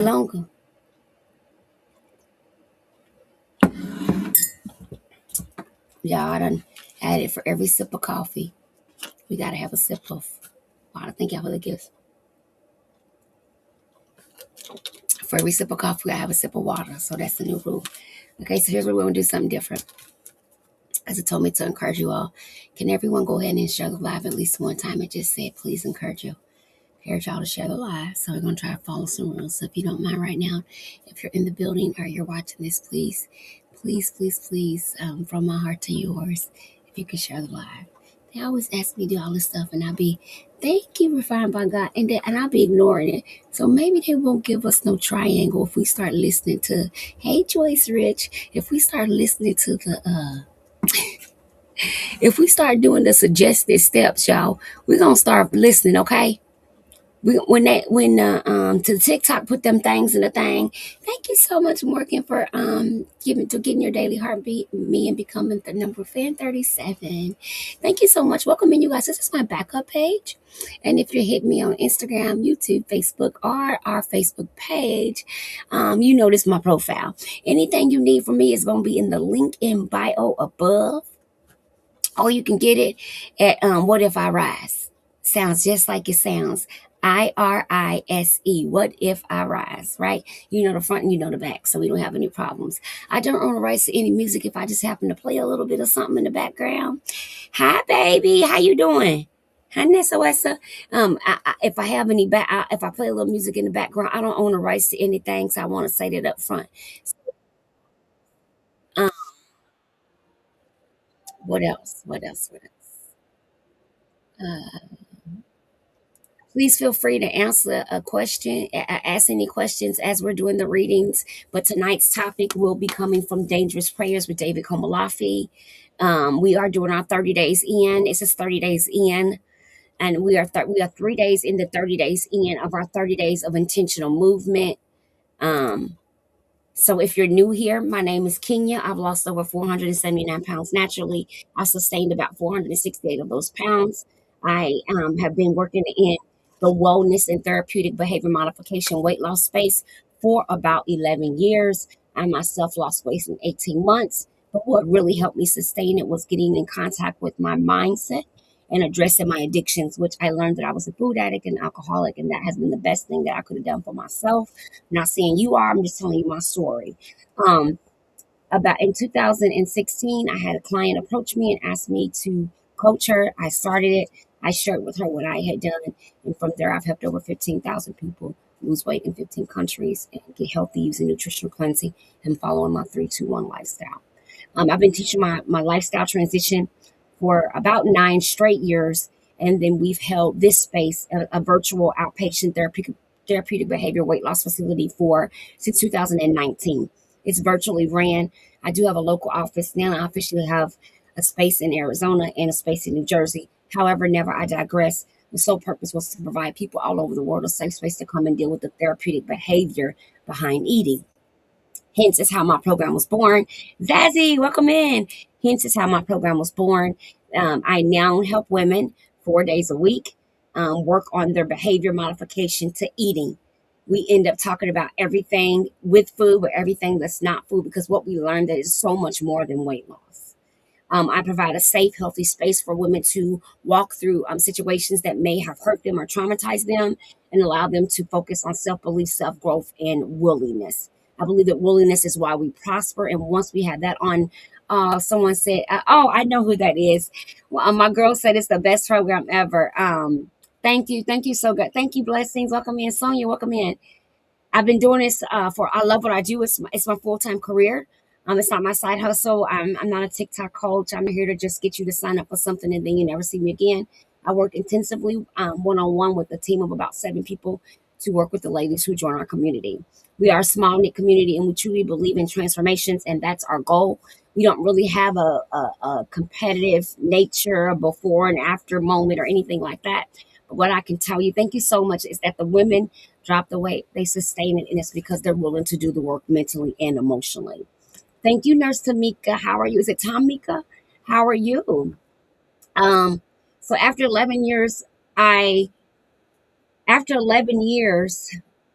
Longer. Yeah, I done added for every sip of coffee. We gotta have a sip of water. Thank y'all for the gifts. For every sip of coffee, we gotta have a sip of water. So that's the new rule. Okay, so here's where we're gonna do something different. As it told me to encourage you all, can everyone go ahead and share the live at least one time? It just said, please encourage y'all to share the live. So we're gonna try to follow some rules. So if you don't mind right now, if you're in the building or you're watching this, please, from my heart to yours, if you could share the live. They always ask me to do all this stuff, and I'll be, thank you, refined by God, and I'll be ignoring it. So maybe they won't give us no triangle if we start listening to, hey, Joyce Rich, if we start listening to if we start doing the suggested steps, y'all, we're gonna start listening, okay? When to TikTok put them things in the thing. Thank you so much, Morgan, for getting your daily heartbeat me and becoming the number fan 37. Thank you so much. Welcome in, you guys. This is my backup page. And if you're hitting me on Instagram, YouTube, Facebook, or our Facebook page, you notice my profile. Anything you need from me is gonna be in the link in bio above. Or you can get it at What If I Rise. Sounds just like it sounds. IRISE. What if I rise, right? You know the front and you know the back, so we don't have any problems. I don't own the rights to any music if I just happen to play a little bit of something in the background. Hi, baby. How you doing? Hi, Nessa Wessa. If I have any if I play a little music in the background, I don't own the rights to anything, so I want to say that up front. Um, what else? What else? What else? Please feel free to answer a question, ask any questions as we're doing the readings. But tonight's topic will be coming from Dangerous Prayers with David Komalafi. We are doing our 30 days in. It says 30 days in. And we are 3 days into 30 days in of our 30 days of intentional movement. Um, so if you're new here, my name is Kenya. I've lost over 479 pounds naturally. I sustained about 468 of those pounds. I have been working in the wellness and therapeutic behavior modification weight loss space for about 11 years. I myself lost weight in 18 months. But what really helped me sustain it was getting in contact with my mindset and addressing my addictions, which I learned that I was a food addict and alcoholic, and that has been the best thing that I could have done for myself. I'm not saying you are, I'm just telling you my story. Um, about in 2016, I had a client approach me and ask me to coach her. I started it. I shared with her what I had done. And from there, I've helped over 15,000 people lose weight in 15 countries and get healthy using nutritional cleansing and following my 3-2-1 lifestyle. I've been teaching my lifestyle transition for about 9 straight years. And then we've held this space, a virtual outpatient therapeutic behavior weight loss facility for since 2019. It's virtually ran. I do have a local office now. I officially have a space in Arizona and a space in New Jersey. However, never I digress. The sole purpose was to provide people all over the world a safe space to come and deal with the therapeutic behavior behind eating. Hence is how my program was born. Zazzy, welcome in. Hence is how my program was born. I now help women 4 days a week work on their behavior modification to eating. We end up talking about everything with food, but everything that's not food, because what we learned that is so much more than weight loss. I provide a safe, healthy space for women to walk through situations that may have hurt them or traumatized them and allow them to focus on self belief, self growth, and willingness. I believe that willingness is why we prosper. And once we had that on, someone said, oh, I know who that is. Well, my girl said it's the best program ever. Thank you. Thank you so good. Thank you. Blessings. Welcome in. Sonia, welcome in. I've been doing this I love what I do. It's my full time career. It's not my side hustle. I'm not a TikTok coach. I'm here to just get you to sign up for something and then you never see me again. I work intensively one on one with a team of about 7 people to work with the ladies who join our community. We are a small knit community and we truly believe in transformations, and that's our goal. We don't really have a competitive nature, a before and after moment, or anything like that. But what I can tell you, thank you so much, is that the women drop the weight, they sustain it, and it's because they're willing to do the work mentally and emotionally. Thank you, Nurse Tamika. How are you? Is it Tamika? How are you? Um, so after 11 years, I after 11 years,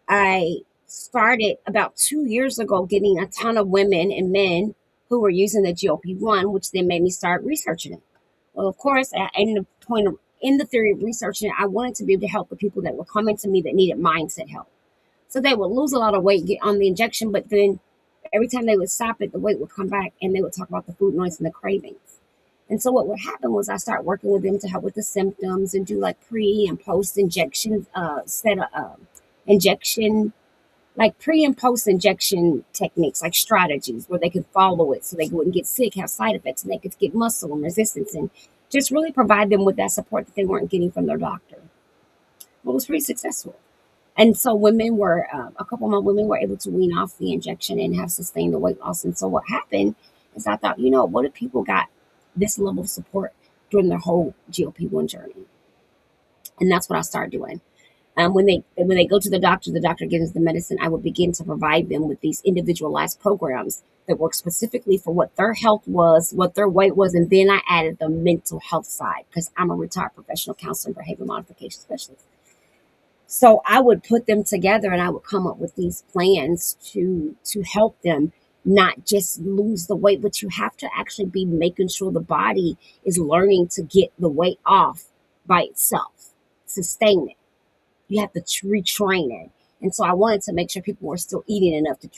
I started about 2 years ago getting a ton of women and men who were using the GLP-1, which then made me start researching it. Well, of course, in the point of in the theory of researching it, I wanted to be able to help the people that were coming to me that needed mindset help. So they would lose a lot of weight, get on the injection, but then every time they would stop it, the weight would come back, and they would talk about the food noise and the cravings. And so what would happen was I start working with them to help with the symptoms and do like pre and post injection set of injection, like pre and post injection techniques, like strategies where they could follow it so they wouldn't get sick, have side effects, and they could get muscle and resistance, and just really provide them with that support that they weren't getting from their doctor. Well, it was pretty successful. And so women were, a couple of my women were able to wean off the injection and have sustained the weight loss. And so what happened is I thought, what if people got this level of support during their whole GLP-1 journey? And that's what I started doing. When they go to the doctor gives the medicine. I would begin to provide them with these individualized programs that work specifically for what their health was, what their weight was, and then I added the mental health side because I'm a retired professional counselor and behavior modification specialist. So I would put them together and I would come up with these plans to help them not just lose the weight, but you have to actually be making sure the body is learning to get the weight off by itself, sustain it. You have to retrain it. And so I wanted to make sure people were still eating enough to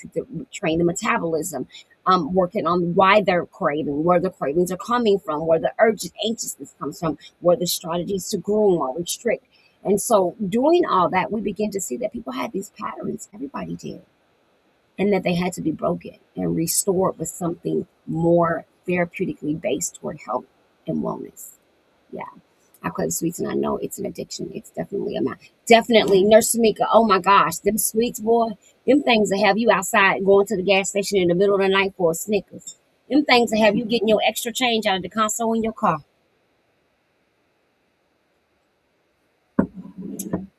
train the metabolism, working on why they're craving, where the cravings are coming from, where the urgent anxiousness comes from, where the strategies to groom or restrict. And so doing all that, we began to see that people had these patterns. Everybody did. And that they had to be broken and restored with something more therapeutically based toward health and wellness. Yeah. I crave sweets and I know it's an addiction. It's definitely definitely Nurse Tamika. Oh my gosh, them sweets, boy, them things that have you outside going to the gas station in the middle of the night for a Snickers. Them things that have you getting your extra change out of the console in your car.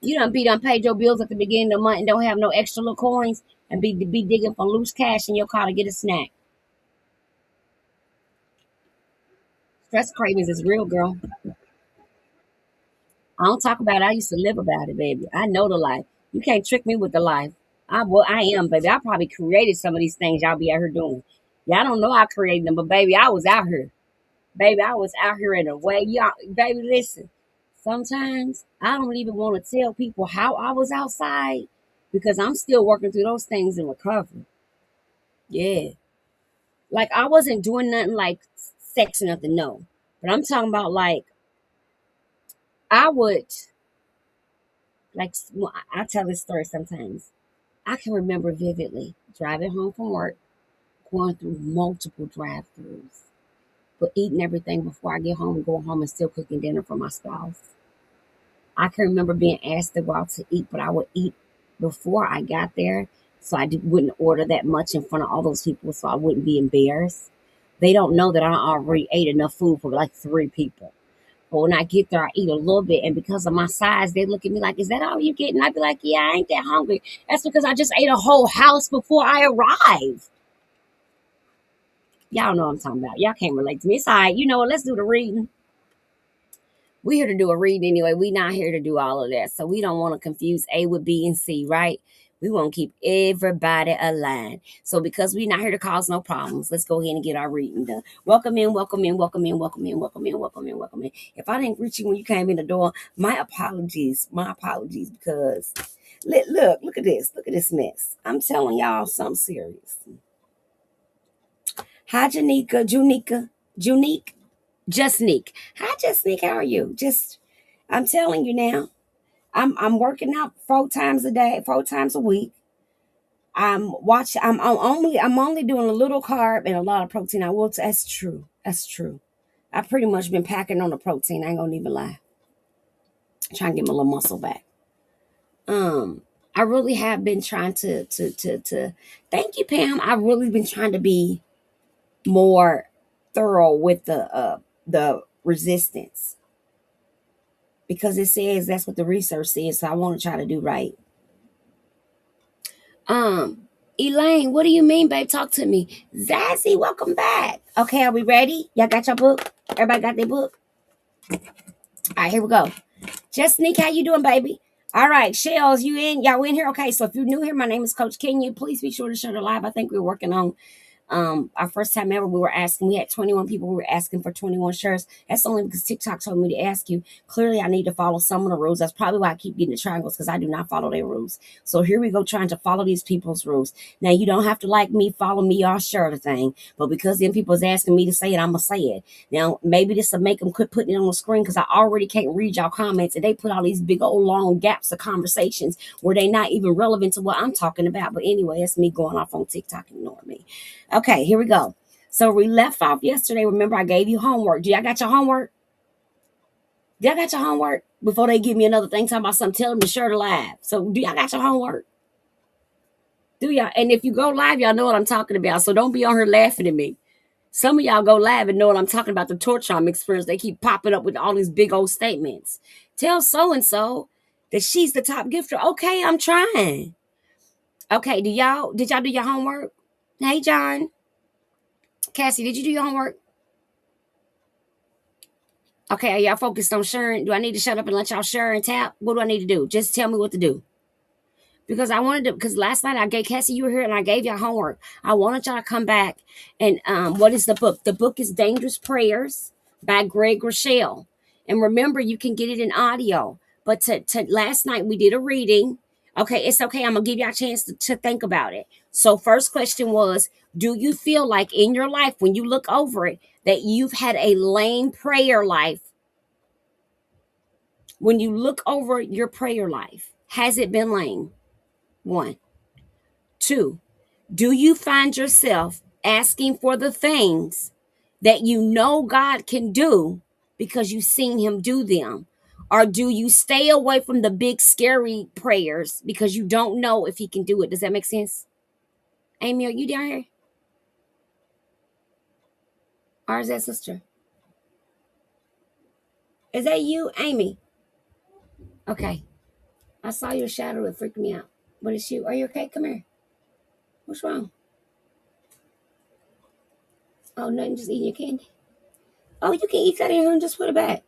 You done paid your bills at the beginning of the month and don't have no extra little coins and be digging for loose cash in your car to get a snack. Stress cravings is real, girl. I don't talk about it. I used to live about it, baby. I know the life. You can't trick me with the life. I am, baby. I probably created some of these things y'all be out here doing. Y'all don't know I created them, but baby, I was out here. Baby, I was out here in a way. Y'all, baby, listen. Sometimes I don't even want to tell people how I was outside because I'm still working through those things in recovery. Yeah. Like I wasn't doing nothing like sex or nothing, no. But I'm talking about like I would like I tell this story sometimes. I can remember vividly driving home from work, going through multiple drive-throughs, but eating everything before I get home, going home and still cooking dinner for my spouse. I can remember being asked to go out to eat, but I would eat before I got there, so wouldn't order that much in front of all those people, so I wouldn't be embarrassed. They don't know that I already ate enough food for like 3 people. But when I get there, I eat a little bit, and because of my size, they look at me like, "Is that all you get?" And I'd be like, "Yeah, I ain't that hungry." That's because I just ate a whole house before I arrived. Y'all know what I'm talking about. Y'all can't relate to me. It's all right. You know what? Let's do the reading. We're here to do a reading anyway. We're not here to do all of that. So we don't want to confuse A with B and C, right? We want to keep everybody aligned. So because we're not here to cause no problems, let's go ahead and get our reading done. Welcome in, welcome in, welcome in, welcome in, welcome in, welcome in, welcome in. If I didn't greet you when you came in the door, my apologies. My apologies because look at this. Look at this mess. I'm telling y'all something serious. Hi, Junique. Just Nick. Hi, Just Nick. How are you? I'm telling you now. I'm working out 4 times a day, 4 times a week. I'm only doing a little carb and a lot of protein. I will. That's true. That's true. I pretty much been packing on the protein. I ain't gonna even lie. Trying to get my little muscle back. Um, I really have been trying to. Thank you, Pam. I've really been trying to be more thorough with the resistance because it says that's what the research says. So I want to try to do right. Um, Elaine, what do you mean, babe? Talk to me. Zazzy, welcome back. Okay, are we ready? Y'all got your book? Everybody got their book? All right, here we go. Just Nick, how you doing, baby? All right, Shells, you in? Y'all in here? Okay, so if you're new here, my name is Coach Kenya. Please be sure to share the live. I think we're working on our first time ever. We had 21 people. We were asking for 21 shares. That's only because TikTok told me to ask you. Clearly I need to follow some of the rules. That's probably why I keep getting the triangles, because I do not follow their rules. So here we go, trying to follow these people's rules. Now you don't have to like me, follow me, or share the thing, but because them people is asking me to say it, I'm gonna say it. Now maybe this will make them quit putting it on the screen, because I already can't read y'all comments, and they put all these big old long gaps of conversations where they not even relevant to what I'm talking about. But anyway, it's me going off on TikTok. Ignore me. Okay, here we go. So we left off yesterday. Remember, I gave you homework. Do y'all got your homework? Do y'all got your homework? Before they give me another thing talking about something, tell them to share the live. So do y'all got your homework? Do y'all? And if you go live, y'all know what I'm talking about. So don't be on here laughing at me. Some of y'all go live and know what I'm talking about, the torture I'm experiencing. They keep popping up with all these big old statements. Tell so-and-so that she's the top gifter. Okay, I'm trying. Okay, did y'all do your homework? Hey, John. Cassie, did you do your homework? Okay, are y'all focused on sharing? Do I need to shut up and let y'all share and tap? What do I need to do? Just tell me what to do. Because I wanted to, because last night I gave Cassie, you were here, and I gave y'all homework. I wanted y'all to come back and what is the book? The book is Dangerous Prayers by Greg Rochelle. And remember, you can get it in audio. But to last night we did a reading. Okay, it's okay. I'm gonna give y'all a chance to think about it. So first question was, do you feel like in your life when you look over it that you've had a lame prayer life? When you look over your prayer life, has it been lame? One. Two, do you find yourself asking for the things that you know God can do because you've seen him do them? Or do you stay away from the big scary prayers because you don't know if he can do it? Does that make sense? Amy, are you down here? Or is that sister? Is that you, Amy? Okay. I saw your shadow. It freaked me out. But it's you. Are you okay? Come here. What's wrong? Oh, nothing. Just eating your candy. Oh, you can eat that in here and just put it back.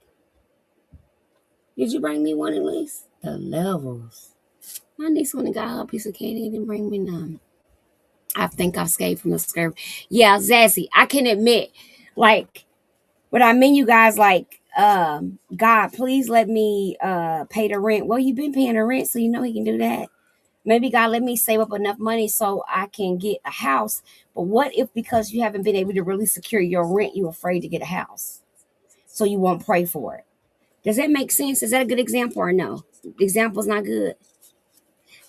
Did you bring me one at least? The levels. My niece went and got her a piece of candy and didn't bring me none. I think I escaped from the scare. Yeah, Zazie, I can admit, like, but I mean, you guys, like, God, please let me pay the rent. Well, you've been paying the rent, so you know he can do that. Maybe God, let me save up enough money so I can get a house. But what if because you haven't been able to really secure your rent, you're afraid to get a house? So you won't pray for it. Does that make sense? Is that a good example or no? The example's not good.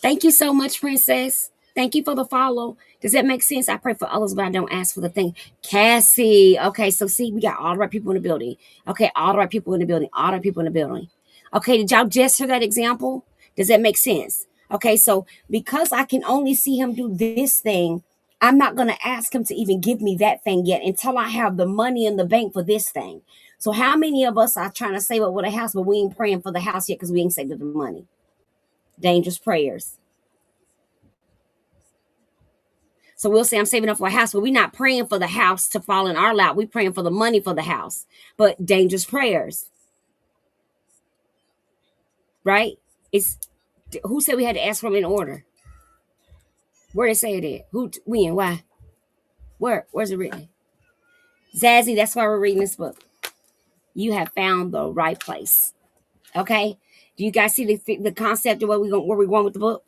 Thank you so much, Princess. Thank you for the follow. Does that make sense? I pray for others, but I don't ask for the thing. Cassie. Okay, so see, we got all the right people in the building. Okay, all the right people in the building. All the right people in the building. Okay, did y'all just hear that example? Does that make sense? Okay, so because I can only see him do this thing, I'm not going to ask him to even give me that thing yet until I have the money in the bank for this thing. So how many of us are trying to save up with a house, but we ain't praying for the house yet because we ain't saved up the money? Dangerous prayers. So we'll say I'm saving up for a house, but we're not praying for the house to fall in our lap. We're praying for the money for the house. But dangerous prayers, right? It's who said we had to ask for them in order? Where they say it at? Who, when, why? Where's it written? Zazie, that's why we're reading this book. You have found the right place. Okay? Do you guys see the concept of where we're going with the book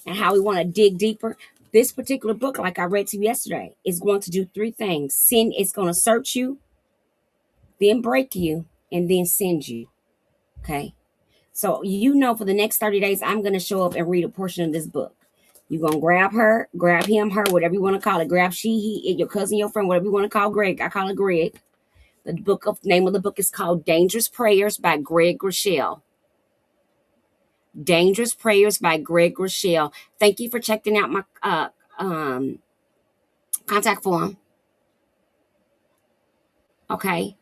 and how we want to dig deeper? This particular book, like I read to you yesterday, is going to do three things. Sin, it's going to search you, then break you, and then send you. Okay? So you know for the next 30 days, I'm going to show up and read a portion of this book. You're going to grab her, grab him, her, whatever you want to call it. Grab she, he, your cousin, your friend, whatever you want to call Greg. I call it Greg. The name of the book is called Dangerous Prayers by Greg Rochelle. Dangerous Prayers by Greg Rochelle. Thank you for checking out my contact form. Okay.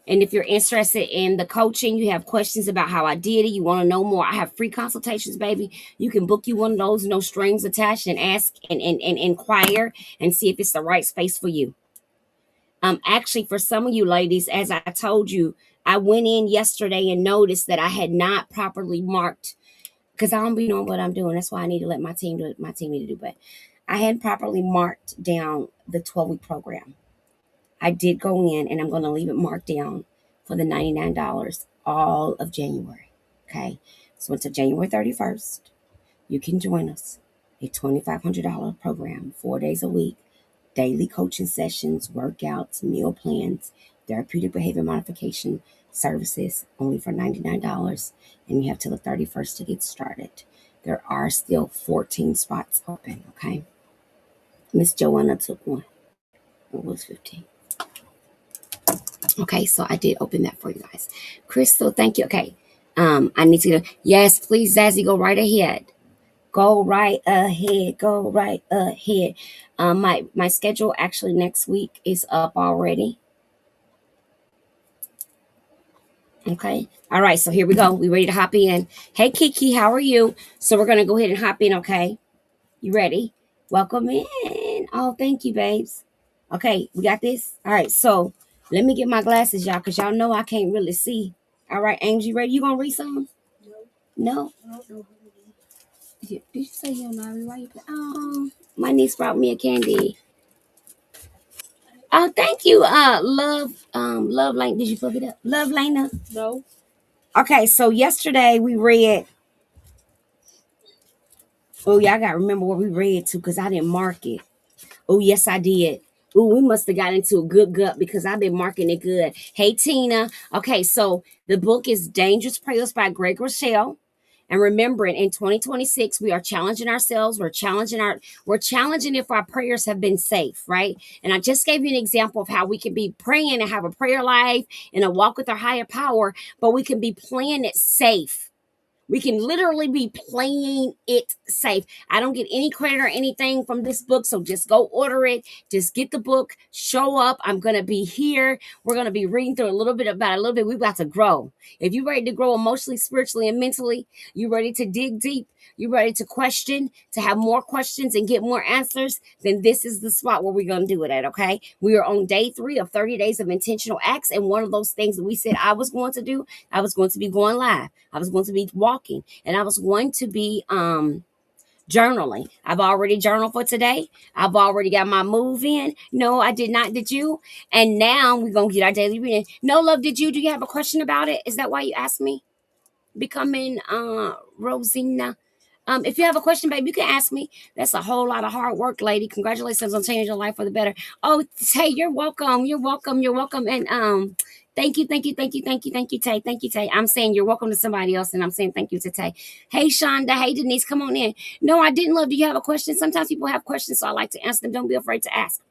And if you're interested in the coaching, you have questions about how I did it, you want to know more, I have free consultations, baby. You can book you one of those, no strings attached, and ask and inquire and see if it's the right space for you. Actually, for some of you ladies, as I told you, I went in yesterday and noticed that I had not properly marked because I don't be knowing what I'm doing. That's why I need to let my team do it. My team need to do. But I hadn't properly marked down the 12-week program. I did go in, and I'm going to leave it marked down for the $99 all of January. Okay, so until January 31st, you can join us. A $2,500 program, 4 days a week, daily coaching sessions, workouts, meal plans, therapeutic behavior modification services, only for $99. And you have till the 31st to get started. There are still 14 spots open, okay? Miss Joanna took one. It was 15. Okay, so I did open that for you guys. Crystal, thank you. Okay. I need to go. Yes, please, Zazzy, go right ahead. Go right ahead. Go right ahead. My schedule actually next week is up already. Okay. All right. So here we go. We ready to hop in. Hey Kiki, how are you? So we're gonna go ahead and hop in. Okay. You ready? Welcome in. Oh, thank you, babes. Okay, we got this. All right. So let me get my glasses, y'all, because y'all know I can't really see. All right, Angel, you ready? You gonna read some? No. No. Did you say you don't know? Why you play? Oh, my niece brought me a candy. Oh, thank you. Love Lane. Did you plug it up? Love Lena. No. Okay, so yesterday we read. Oh, y'all gotta remember what we read too, because I didn't mark it. Oh, yes, I did. Oh, we must have got into a good gut because I've been marking it good. Hey, Tina. Okay, so the book is Dangerous Prayers by Greg Rochelle. And remembering in 2026, we are challenging ourselves. We're challenging if our prayers have been safe, right? And I just gave you an example of how we can be praying and have a prayer life and a walk with our higher power, but we can be playing it safe. We can literally be playing it safe. I don't get any credit or anything from this book, so just go order it. Just get the book, show up. I'm going to be here. We're going to be reading through a little bit about it, a little bit. We've got to grow. If you're ready to grow emotionally, spiritually, and mentally, you're ready to dig deep, you're ready to question, to have more questions and get more answers, then this is the spot where we're going to do it at, okay? We are on day 3 of 30 days of intentional acts, and one of those things that we said I was going to do, I was going to be going live. I was going to be walking, and I was going to be journaling. I've already journaled for today. I've already got my move in. No, I did not. Did you? And now we're going to get our daily reading. No, love, did you? Do you have a question about it? Is that why you asked me? Becoming Rosina. If you have a question, babe, you can ask me. That's a whole lot of hard work, lady. Congratulations on changing your life for the better. Oh, Tay, you're welcome. You're welcome. You're welcome. And thank you, Tay. Thank you, Tay. I'm saying you're welcome to somebody else, and I'm saying thank you to Tay. Hey, Shonda. Hey, Denise. Come on in. No, I didn't, love. Do you have a question? Sometimes people have questions, so I like to answer them. Don't be afraid to ask.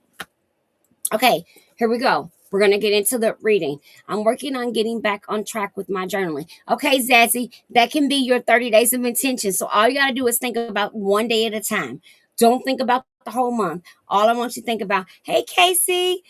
Okay, here we go. We're going to get into the reading. I'm working on getting back on track with my journaling. Okay, Zazzy, that can be your 30 days of intention. So all you got to do is think about one day at a time. Don't think about the whole month. All I want you to think about, hey, Casey,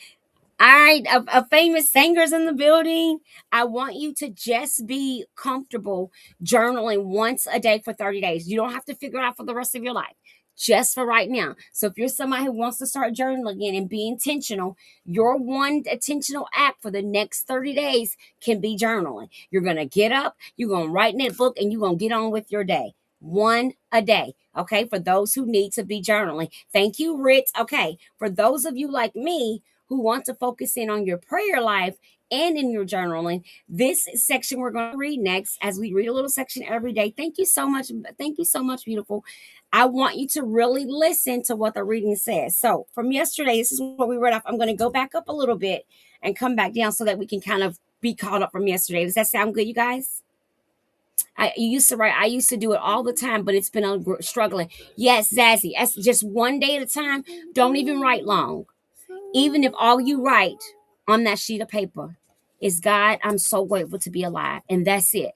all right, a famous singer's in the building. I want you to just be comfortable journaling once a day for 30 days. You don't have to figure it out for the rest of your life, just for right now. So if you're somebody who wants to start journaling again and be intentional, your one intentional act for the next 30 days can be journaling. You're going to get up, you're going to write in that book, and you're going to get on with your day. One a day. Okay, for those who need to be journaling. Thank you, Ritz. Okay, for those of you like me who want to focus in on your prayer life and in your journaling, this section we're going to read next, as we read a little section every day. Thank you so much. Thank you so much, beautiful. I want you to really listen to what the reading says. So from yesterday, this is what we read off. I'm going to go back up a little bit and come back down so that we can kind of be caught up from yesterday. Does that sound good, you guys? I used to write. I used to do it all the time, but it's been struggling. Yes, Zazzy. That's just one day at a time. Don't even write long. Even if all you write on that sheet of paper is, God, I'm so grateful to be alive. And that's it.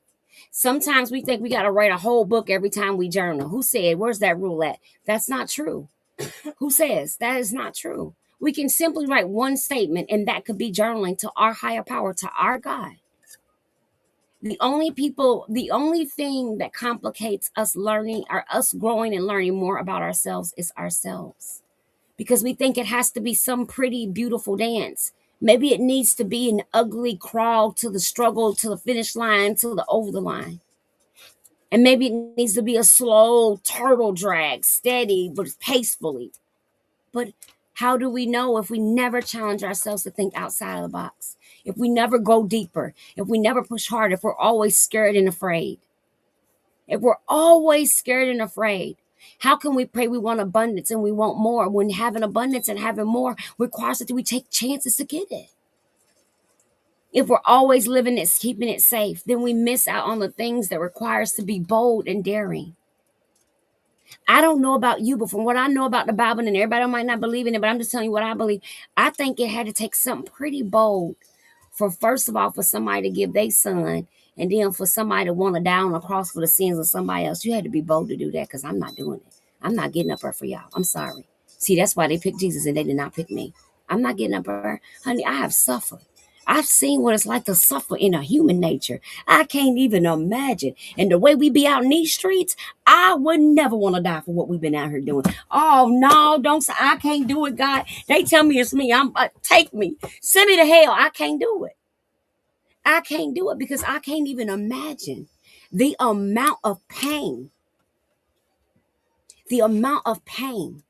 Sometimes we think we got to write a whole book every time we journal. Who said, where's that rule at? That's not true. Who says that is not true? We can simply write one statement, and that could be journaling to our higher power, to our God. The only thing that complicates us learning or us growing and learning more about ourselves is ourselves, because we think it has to be some pretty, beautiful dance. Maybe it needs to be an ugly crawl to the struggle, to the finish line, to the over the line. And maybe it needs to be a slow turtle drag, steady, but pacefully. But how do we know if we never challenge ourselves to think outside of the box? If we never go deeper, if we never push hard, if we're always scared and afraid? If we're always scared and afraid, how can we pray we want abundance and we want more when having abundance and having more requires that we take chances to get it? If we're always living it, keeping it safe, then we miss out on the things that require us to be bold and daring. I don't know about you, but from what I know about the Bible, and everybody might not believe in it, but I'm just telling you what I believe. I think it had to take something pretty bold for, first of all, for somebody to give their son, and then for somebody to want to die on the cross for the sins of somebody else. You had to be bold to do that, because I'm not doing it. I'm not getting up there for y'all. I'm sorry. See, that's why they picked Jesus and they did not pick me. I'm not getting up there. Honey, I have suffered. I've seen what it's like to suffer in a human nature. I can't even imagine. And the way we be out in these streets, I would never want to die for what we've been out here doing. Oh no, don't say I can't do it, God. They tell me it's me. I'm take me. Send me to hell. I can't do it. I can't do it because I can't even imagine the amount of pain, the amount of pain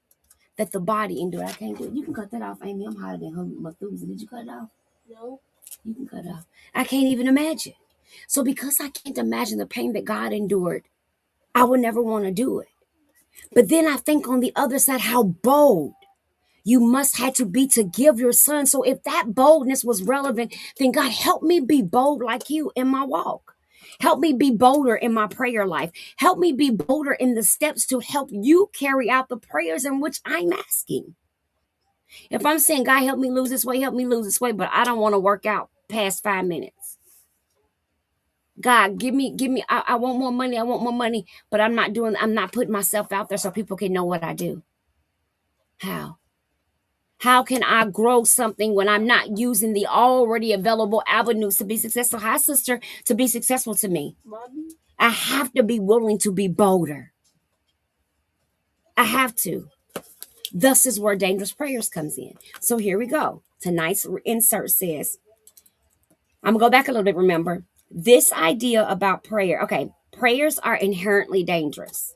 that the body endured. I can't do it. You can cut that off, Amy. I'm hotter than her Methuselah. Did you cut it off? No. You can cut it off. I can't even imagine. So because I can't imagine the pain that God endured, I would never want to do it. But then I think on the other side, how bold you must have to be to give your son. So if that boldness was relevant, then God, help me be bold like you in my walk. Help me be bolder in my prayer life. Help me be bolder in the steps to help you carry out the prayers in which I'm asking. If I'm saying, God, help me lose this weight, help me lose this weight, but I don't want to work out past 5 minutes. God, give me, I want more money, but I'm not putting myself out there so people can know what I do. How? How can I grow something when I'm not using the already available avenues to be successful? Hi, sister, to be successful to me. Mommy. I have to be willing to be bolder. I have to. Thus is where dangerous prayers comes in. So here we go. Tonight's insert says, I'm going to go back a little bit, remember. This idea about prayer, okay, prayers are inherently dangerous.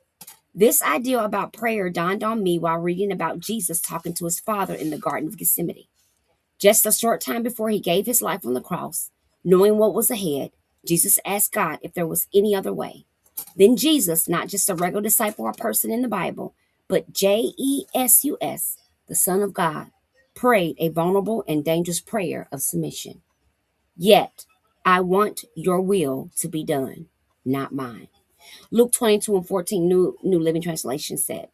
This idea about prayer dawned on me while reading about Jesus talking to his father in the Garden of Gethsemane. Just a short time before he gave his life on the cross, knowing what was ahead, Jesus asked God if there was any other way. Then Jesus, not just a regular disciple or person in the Bible, but Jesus, the Son of God, prayed a vulnerable and dangerous prayer of submission. Yet, I want your will to be done, not mine. Luke 22:14, New Living Translation said,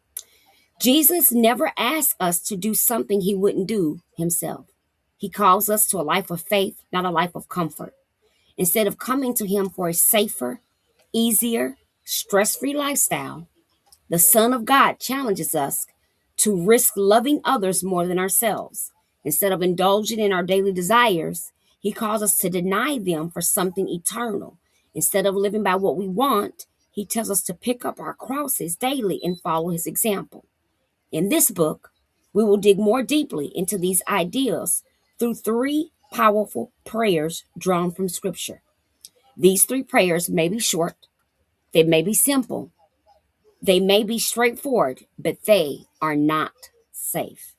Jesus never asked us to do something he wouldn't do himself. He calls us to a life of faith, not a life of comfort. Instead of coming to him for a safer, easier, stress-free lifestyle, the Son of God challenges us to risk loving others more than ourselves. Instead of indulging in our daily desires, he calls us to deny them for something eternal. Instead of living by what we want, he tells us to pick up our crosses daily and follow his example. In this book, we will dig more deeply into these ideas through 3 powerful prayers drawn from Scripture. These 3 prayers may be short, they may be simple, they may be straightforward, but they are not safe.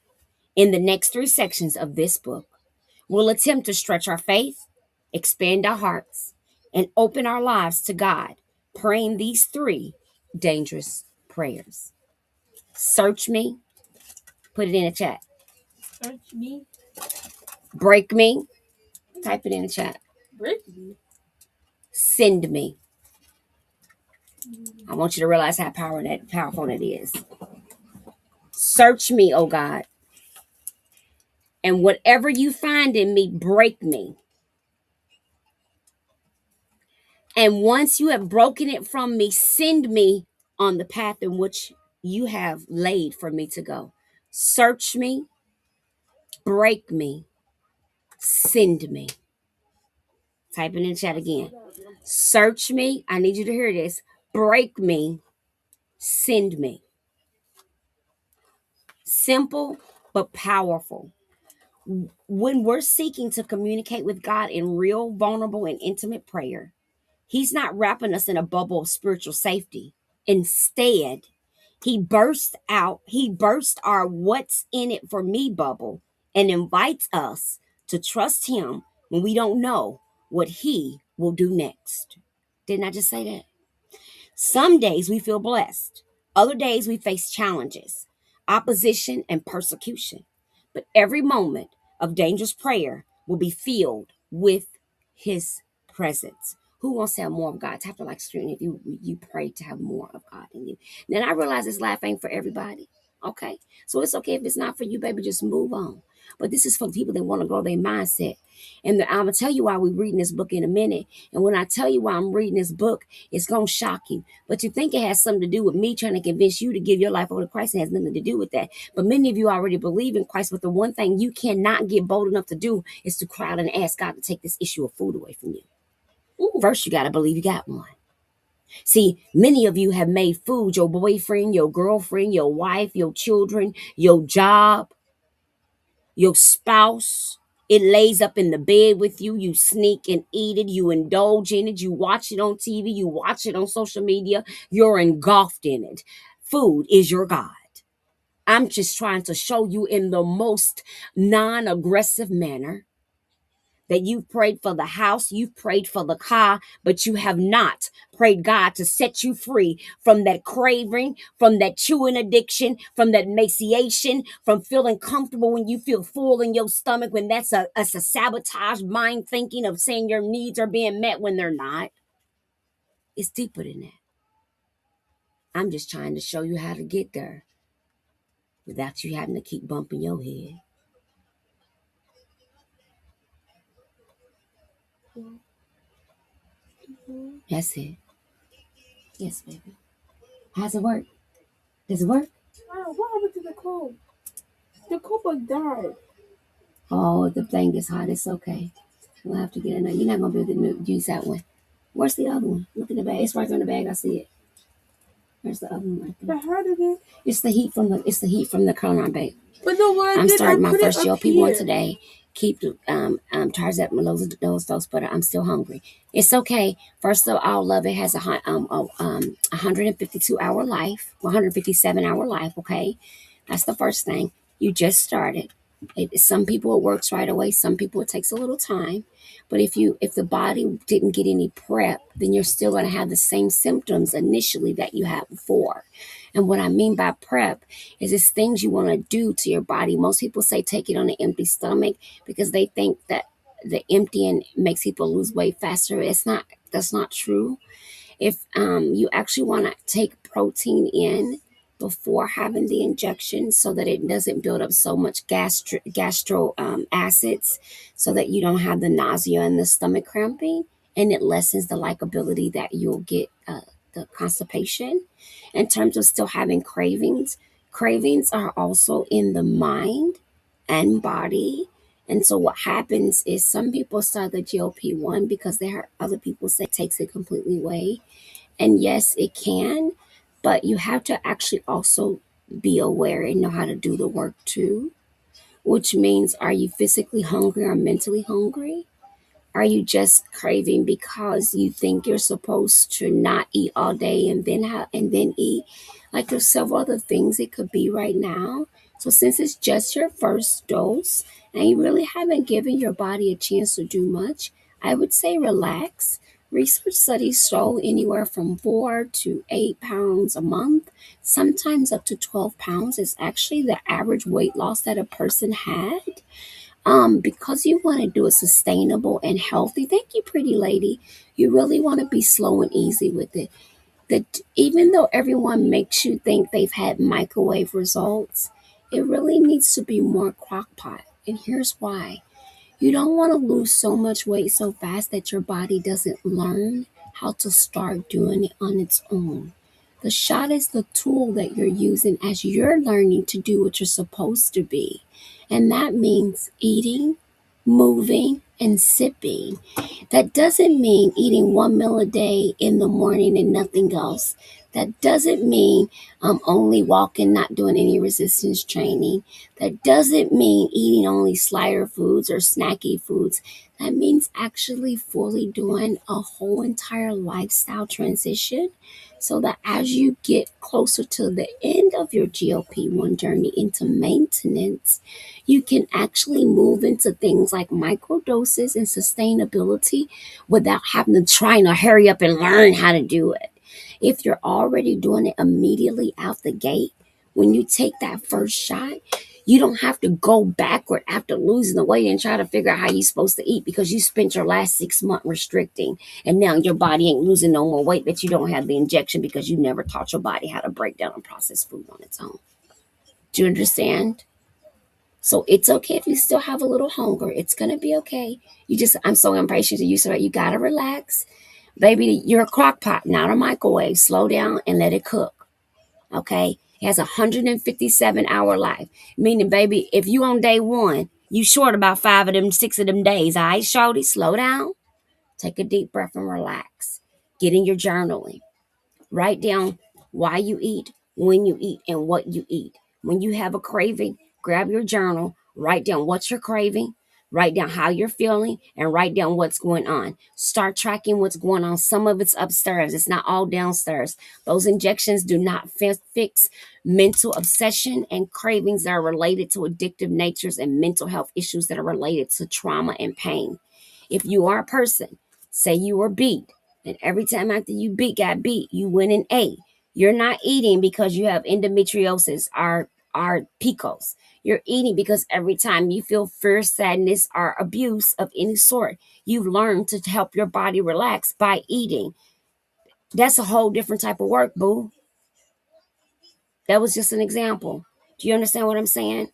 In the next 3 sections of this book, we'll attempt to stretch our faith, expand our hearts, and open our lives to God, praying these 3 dangerous prayers. Search me, put it in the chat. Search me. Break me. Type it in the chat. Break me. Send me. I want you to realize how powerful that is. Search me, oh God. And whatever you find in me, break me. And once you have broken it from me, send me on the path in which you have laid for me to go. Search me, break me, send me. Type it in the chat again. Search me. I need you to hear this. Break me, send me. Simple but powerful. When we're seeking to communicate with God in real, vulnerable, and intimate prayer, He's not wrapping us in a bubble of spiritual safety. Instead, he burst our what's in it for me bubble and invites us to trust him when we don't know what he will do next. Didn't I just say that? Some days we feel blessed. Other days we face challenges, opposition, and persecution. But every moment of dangerous prayer will be filled with his presence. Who wants to have more of God? Tap the like screen if you pray to have more of God in you. Then I realize this life ain't for everybody. Okay. So it's okay if it's not for you, baby. Just move on. But this is for people that want to grow their mindset. And I'm going to tell you why we're reading this book in a minute. And when I tell you why I'm reading this book, it's going to shock you. But you think it has something to do with me trying to convince you to give your life over to Christ. It has nothing to do with that. But many of you already believe in Christ. But the one thing you cannot get bold enough to do is to cry out and ask God to take this issue of food away from you. First, you got to believe you got one. See, many of you have made food your boyfriend, your girlfriend, your wife, your children, your job, your spouse. It lays up in the bed with you. You sneak and eat it. You indulge in it. You watch it on TV. You watch it on social media. You're engulfed in it. Food is your God. I'm just trying to show you in the most non aggressive manner that you've prayed for the house, you've prayed for the car, but you have not prayed God to set you free from that craving, from that chewing addiction, from that emaciation, from feeling comfortable when you feel full in your stomach, when that's a sabotage mind thinking of saying your needs are being met when they're not. It's deeper than that. I'm just trying to show you how to get there without you having to keep bumping your head. That's it. Yes, baby. How's it work? Does it work? Wow, what happened to the cold? The copper died. Oh, the thing is hot. It's okay. We'll have to get another. You're not gonna be able to use that one. Where's the other one? Look in the bag. It's right there in the bag. I see it. Where's the other one right there? But how did it? It's the heat from the Colonel bag. But no, what I I'm did, starting I my put first it up GLP one here. today. Keep Tarzette those, but I'm still hungry. It's okay. First of all, love it has a 152-hour life, 157-hour life. Okay, that's the first thing. You just started. Some people it works right away. Some people it takes a little time. But if the body didn't get any prep, then you're still going to have the same symptoms initially that you had before. And what I mean by prep is it's things you want to do to your body. Most people say take it on an empty stomach because they think that the emptying makes people lose weight faster. That's not true. If you actually want to take protein in before having the injection so that it doesn't build up so much gastro acids so that you don't have the nausea and the stomach cramping, and it lessens the likability that you'll get the constipation. In terms of still having cravings are also in the mind and body. And so what happens is some people start the GLP-1 because they heard other people say it takes it completely away. And yes, it can, but you have to actually also be aware and know how to do the work too, which means are you physically hungry or mentally hungry? Are you just craving because you think you're supposed to not eat all day and then eat? Like there's several other things it could be right now. So since it's just your first dose and you really haven't given your body a chance to do much, I would say relax. Research studies show anywhere from 4 to 8 pounds a month, sometimes up to 12 pounds is actually the average weight loss that a person had. Because you want to do it sustainable and healthy. Thank you, pretty lady. You really want to be slow and easy with it. That even though everyone makes you think they've had microwave results, it really needs to be more crock pot. And here's why. You don't want to lose so much weight so fast that your body doesn't learn how to start doing it on its own. The shot is the tool that you're using as you're learning to do what you're supposed to be. And that means eating, moving, and sipping. That doesn't mean eating one meal a day in the morning and nothing else. That doesn't mean I'm only walking, not doing any resistance training. That doesn't mean eating only slider foods or snacky foods. That means actually fully doing a whole entire lifestyle transition so that as you get closer to the end of your GLP-1 journey into maintenance, you can actually move into things like microdoses and sustainability without having to try to hurry up and learn how to do it. If you're already doing it immediately out the gate, when you take that first shot, you don't have to go backward after losing the weight and try to figure out how you're supposed to eat because you spent your last 6 months restricting and now your body ain't losing no more weight, but you don't have the injection because you never taught your body how to break down and process food on its own. Do you understand? So it's okay if you still have a little hunger. It's gonna be okay. I'm so impatient to you, so you gotta relax. Baby, you're a crock pot, not a microwave. Slow down and let it cook. Okay? It has a 157-hour life. Meaning, baby, if you on day one, you short about 5 of them, 6 of them days. All right, shorty, slow down. Take a deep breath and relax. Get in your journaling. Write down why you eat, when you eat, and what you eat. When you have a craving, grab your journal, write down what you're craving, write down how you're feeling, and write down what's going on. Start tracking what's going on. Some of it's upstairs, it's not all downstairs. Those injections do not fix mental obsession and cravings that are related to addictive natures and mental health issues that are related to trauma and pain. If you are a person, say you were beat, and every time after you got beat, you went and ate. You're not eating because you have endometriosis or PCOS. You're eating because every time you feel fear, sadness, or abuse of any sort, you've learned to help your body relax by eating. That's a whole different type of work, boo. That was just an example. Do you understand what I'm saying?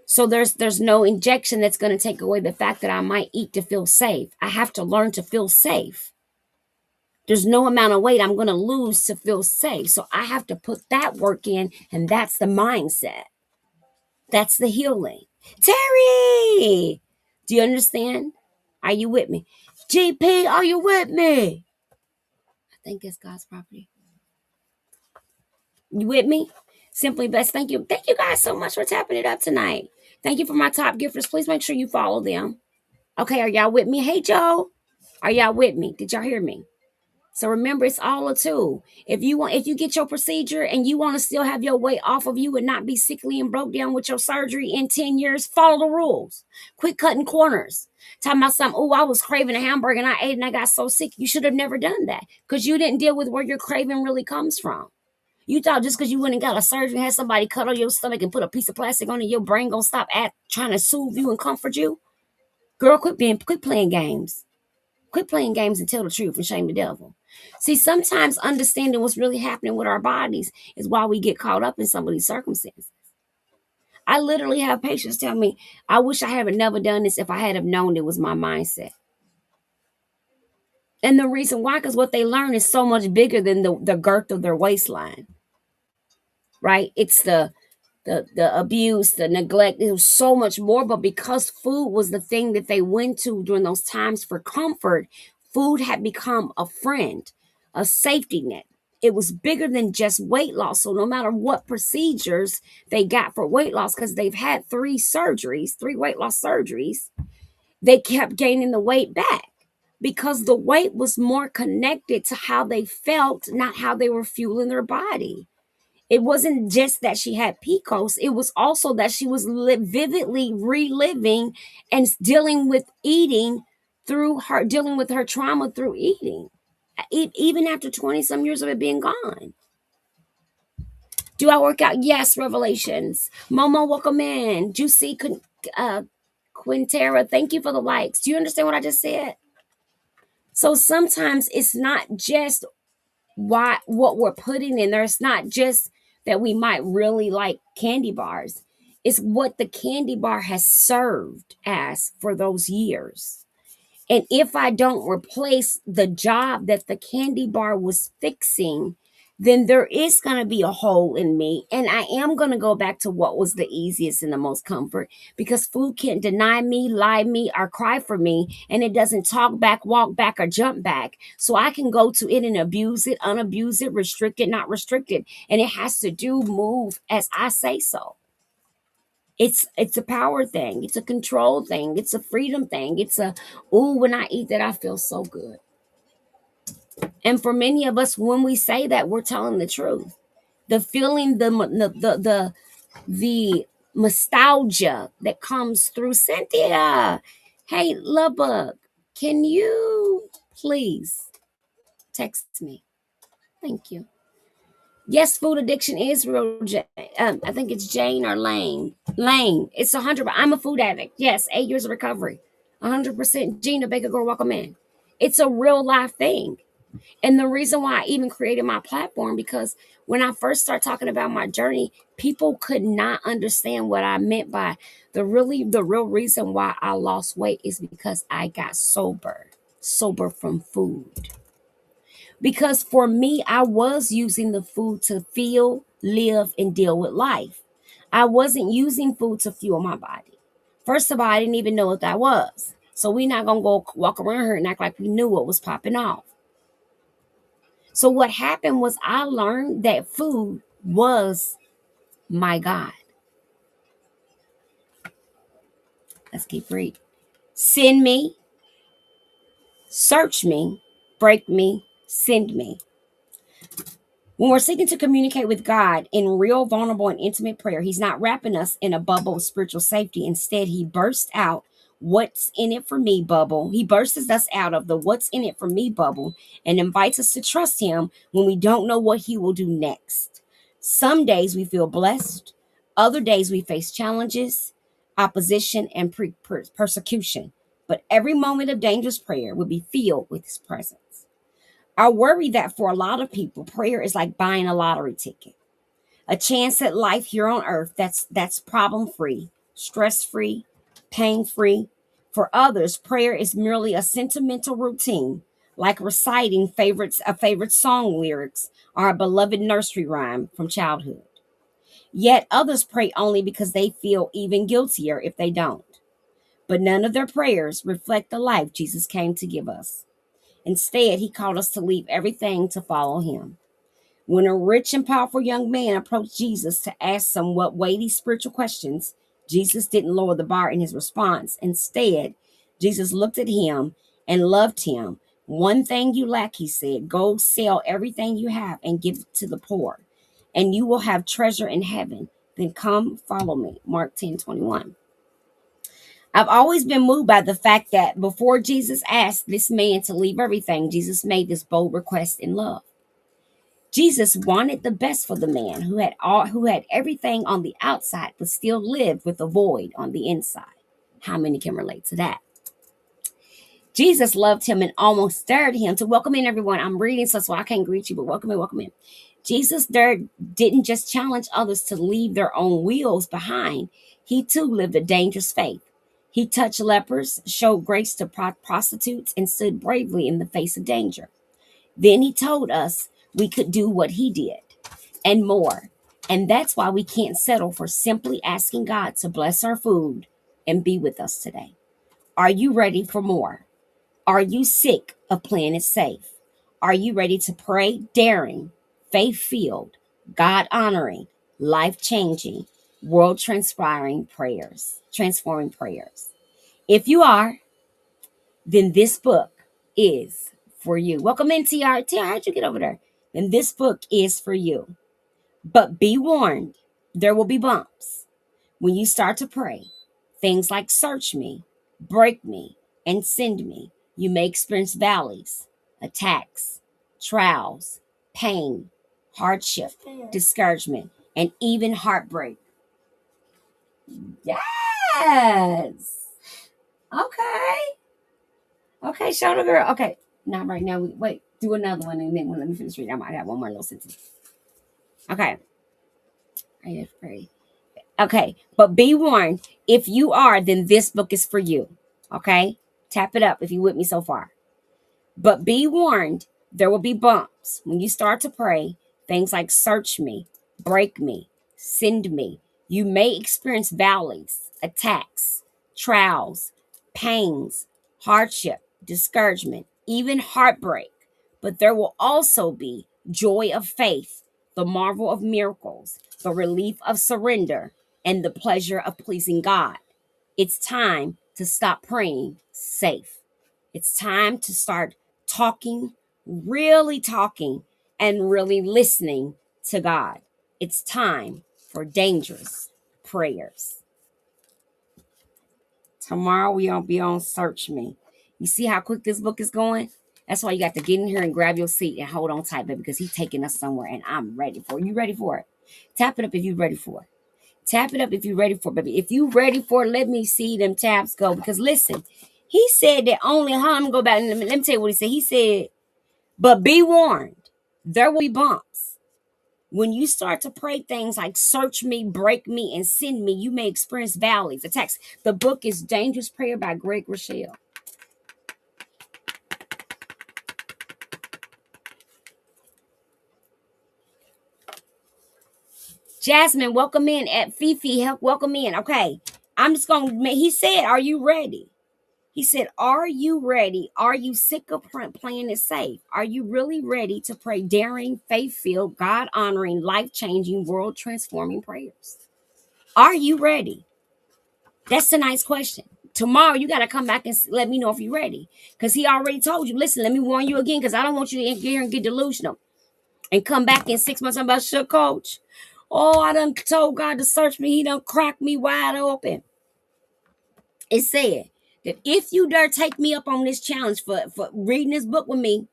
So there's no injection that's going to take away the fact that I might eat to feel safe. I have to learn to feel safe. There's no amount of weight I'm going to lose to feel safe. So I have to put that work in, and that's the mindset. That's the healing. Terry, do you understand? Are you with me? GP, are you with me? I think it's God's property. You with me? Simply Best. Thank you. Thank you guys so much for tapping it up tonight. Thank you for my top gifters. Please make sure you follow them. Okay, are y'all with me? Hey, Joe. Are y'all with me? Did y'all hear me? So remember, it's all a tool. If you get your procedure and you want to still have your weight off of you and not be sickly and broke down with your surgery in 10 years, follow the rules. Quit cutting corners. Talking about something, oh, I was craving a hamburger and I ate and I got so sick. You should have never done that because you didn't deal with where your craving really comes from. You thought just because you went and got a surgery and had somebody cut on your stomach and put a piece of plastic on it, your brain gonna stop trying to soothe you and comfort you? Girl, quit playing games. Quit playing games and tell the truth and shame the devil. See, sometimes understanding what's really happening with our bodies is why we get caught up in some of these circumstances. I literally have patients tell me, I wish I had never done this if I had have known it was my mindset. And the reason why, because what they learn is so much bigger than the girth of their waistline. Right? It's the abuse, the neglect. It was so much more. But because food was the thing that they went to during those times for comfort, food had become a friend, a safety net. It was bigger than just weight loss. So no matter what procedures they got for weight loss, because they've had 3 weight loss surgeries, they kept gaining the weight back because the weight was more connected to how they felt, not how they were fueling their body. It wasn't just that she had PCOS, it was also that she was vividly reliving and dealing with her trauma through eating, even after 20 some years of it being gone. Do I work out? Yes, Revelations. Momo, welcome in. Juicy Quintera, thank you for the likes. Do you understand what I just said? So sometimes it's not just what we're putting in there. It's not just that we might really like candy bars. It's what the candy bar has served as for those years. And if I don't replace the job that the candy bar was fixing, then there is going to be a hole in me. And I am going to go back to what was the easiest and the most comfort, because food can't deny me, lie me, or cry for me. And it doesn't talk back, walk back, or jump back. So I can go to it and abuse it, unabuse it, restrict it, not restricted. And it has to move as I say so. It's a power thing. It's a control thing. It's a freedom thing. It's a, ooh, when I eat that, I feel so good. And for many of us, when we say that, we're telling the truth. The feeling, the nostalgia that comes through. Cynthia, hey, love bug, can you please text me? Thank you. Yes, food addiction is real. I think it's Jane or Lane. Lane. It's 100. I'm a food addict. Yes, 8 years of recovery. 100%. Gina Baker Girl, welcome in. It's a real life thing. And the reason why I even created my platform, because when I first started talking about my journey, people could not understand what I meant by the real reason why I lost weight is because I got sober from food. Because for me, I was using the food to feel, live, and deal with life. I wasn't using food to fuel my body. First of all, I didn't even know what that was. So we're not going to go walk around here and act like we knew what was popping off. So what happened was I learned that food was my God. Let's keep reading. Send me, search me, break me, send me. When we're seeking to communicate with God in real, vulnerable, and intimate prayer, He's not wrapping us in a bubble of spiritual safety. Instead, He bursts out what's in it for me bubble. He bursts us out of the what's in it for me bubble and invites us to trust Him when we don't know what He will do next. Some days we feel blessed. Other days we face challenges, opposition, and persecution. But every moment of dangerous prayer will be filled with His presence. I worry that for a lot of people, prayer is like buying a lottery ticket, a chance at life here on earth that's problem free, stress free, pain free. For others, prayer is merely a sentimental routine, like reciting favorite song lyrics or a beloved nursery rhyme from childhood. Yet others pray only because they feel even guiltier if they don't. But none of their prayers reflect the life Jesus came to give us. Instead, He called us to leave everything to follow Him. When a rich and powerful young man approached Jesus to ask somewhat weighty spiritual questions, Jesus didn't lower the bar in His response. Instead, Jesus looked at him and loved him. One thing you lack, He said, go sell everything you have and give it to the poor, and you will have treasure in heaven. Then come follow me. Mark 10:21. I've always been moved by the fact that before Jesus asked this man to leave everything, Jesus made this bold request in love. Jesus wanted the best for the man who had everything on the outside but still lived with a void on the inside. How many can relate to that? Jesus loved him and almost dared him to welcome in everyone. I'm reading so I can't greet you, but welcome in. Jesus didn't just challenge others to leave their own wills behind. He too lived a dangerous faith. He touched lepers, showed grace to prostitutes, and stood bravely in the face of danger. Then He told us we could do what He did and more. And that's why we can't settle for simply asking God to bless our food and be with us today. Are you ready for more? Are you sick of playing it safe? Are you ready to pray daring, faith-filled, God-honoring, life-changing, world-transforming prayers? If you are, then this book is for you. Welcome in, TR. TR, how'd you get over there? Then this book is for you. But be warned, there will be bumps. When you start to pray, things like search me, break me, and send me, you may experience valleys, attacks, trials, pain, hardship, discouragement, and even heartbreak. Yes. Okay, shoulder girl. Okay, not right now. Wait, do another one and then let me finish reading. I might have one more little sentence. Okay. I have prayed. Okay, but be warned. If you are, then this book is for you. Okay, tap it up if you with me so far. But be warned, there will be bumps when you start to pray. Things like search me, break me, send me. You may experience valleys, attacks, trials, pains, hardship, discouragement, even heartbreak. But there will also be joy of faith, the marvel of miracles, the relief of surrender, and the pleasure of pleasing God. It's time to stop praying safe. It's time to start talking, really talking, and really listening to God. It's time for dangerous prayers. Tomorrow we gonna be on Search Me. You see how quick this book is going? That's why you got to get in here and grab your seat and hold on tight, baby, because he's taking us somewhere and I'm ready for it. You ready for it? Tap it up if you're ready for it. Tap it up if you're ready for it, baby. If you ready for it, let me see them taps go. Because listen, he said that only, I'm going to go back and let me tell you what he said. He said, but be warned, there will be bumps. When you start to pray things like search me, break me, and send me, you may experience valleys, attacks. The book is Dangerous Prayer by Greg Rochelle. Jasmine, welcome in. At Fifi, help, welcome in. Okay, I'm just going to, he said, are you ready? He said, are you ready? Are you sick of playing it safe? Are you really ready to pray daring, faith-filled, God-honoring, life-changing, world-transforming prayers? Are you ready? That's a nice question. Tomorrow, you got to come back and let me know if you're ready. Because he already told you, listen, let me warn you again, because I don't want you to get here and get delusional. And come back in 6 months, I'm about to coach. Oh, I done told God to search me. He done cracked me wide open. It said that if you dare take me up on this challenge for reading this book with me,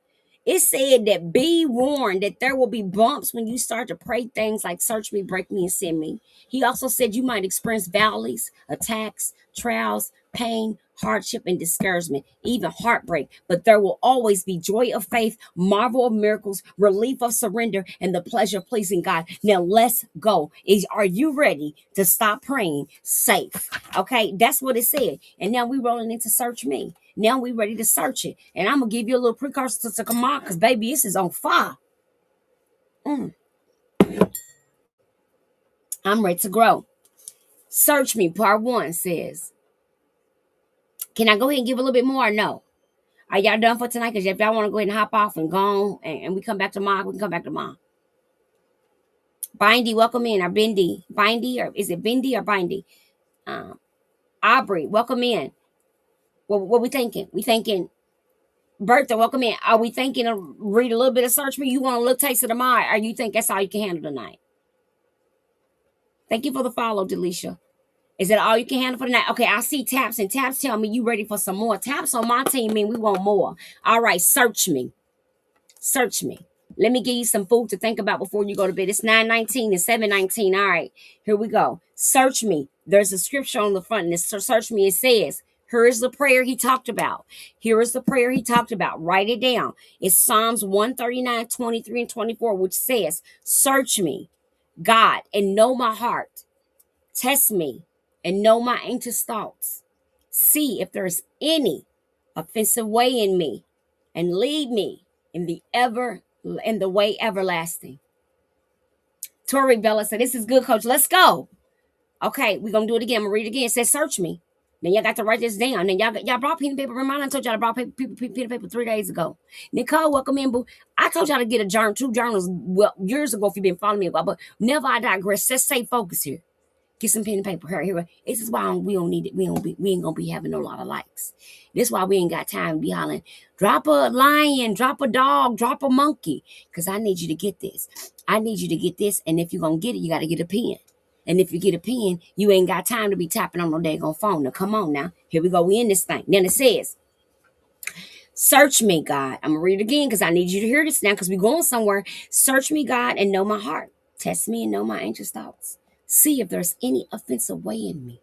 it said that be warned that there will be bumps when you start to pray things like search me, break me, and send me. He also said you might experience valleys, attacks, trials, pain, hardship, and discouragement, even heartbreak. But there will always be joy of faith, marvel of miracles, relief of surrender, and the pleasure of pleasing God. Now let's go. Are you ready to stop praying safe? Okay, that's what it said. And now we rolling into search me. Now we ready to search it. And I'm going to give you a little precursor to come on because, baby, this is on fire. I'm ready to grow. Search me, part 1 says, can I go ahead and give a little bit more or no? Are y'all done for tonight? Because if y'all want to go ahead and hop off and go on and we come back tomorrow, we can come back tomorrow. Bindy, welcome in. Or Bindy. Bindy, or is it Bindy or Bindy? Aubrey, welcome in. What we thinking? We thinking Bertha, welcome in. Are we thinking of read a little bit of Search Me? You want a little taste of the mind, or you think that's all you can handle tonight? Thank you for the follow, Delisha. Is that all you can handle for tonight? Okay, I see taps, and taps tell me you ready for some more. Taps on my team mean we want more. All right, search me. Search me. Let me give you some food to think about before you go to bed. It's 9:19 and 7:19. All right, here we go. Search me. There's a scripture on the front, and this search me. It says, here is the prayer he talked about. Here is the prayer he talked about. Write it down. It's Psalms 139, 23, and 24, which says, search me, God, and know my heart. Test me and know my anxious thoughts. See if there's any offensive way in me, and lead me in the way everlasting. Tori Bella said, this is good, coach. Let's go. Okay, we're gonna do it again. I'm gonna read it again. It says, search me. Then y'all got to write this down. Then y'all brought pen and paper. Remember, I told y'all I brought pen and paper 3 days ago. Nicole, welcome in, boo. I told y'all to get a journal, 2 journals, well, years ago if you've been following me about, but never I digress. Let's stay focused here. Get some pen and paper. Here. This is why we don't need it. We ain't gonna be having a lot of likes. This is why we ain't got time to be hollering, drop a lion, drop a dog, drop a monkey. Because I need you to get this. I need you to get this. And if you're gonna get it, you gotta get a pen. And if you get a pen, you ain't got time to be tapping on no daggone phone. Now come on now. Here we go. We in this thing. Then it says, search me, God. I'm gonna read it again because I need you to hear this now because we're going somewhere. Search me, God, and know my heart. Test me and know my anxious thoughts. See if there's any offensive way in me,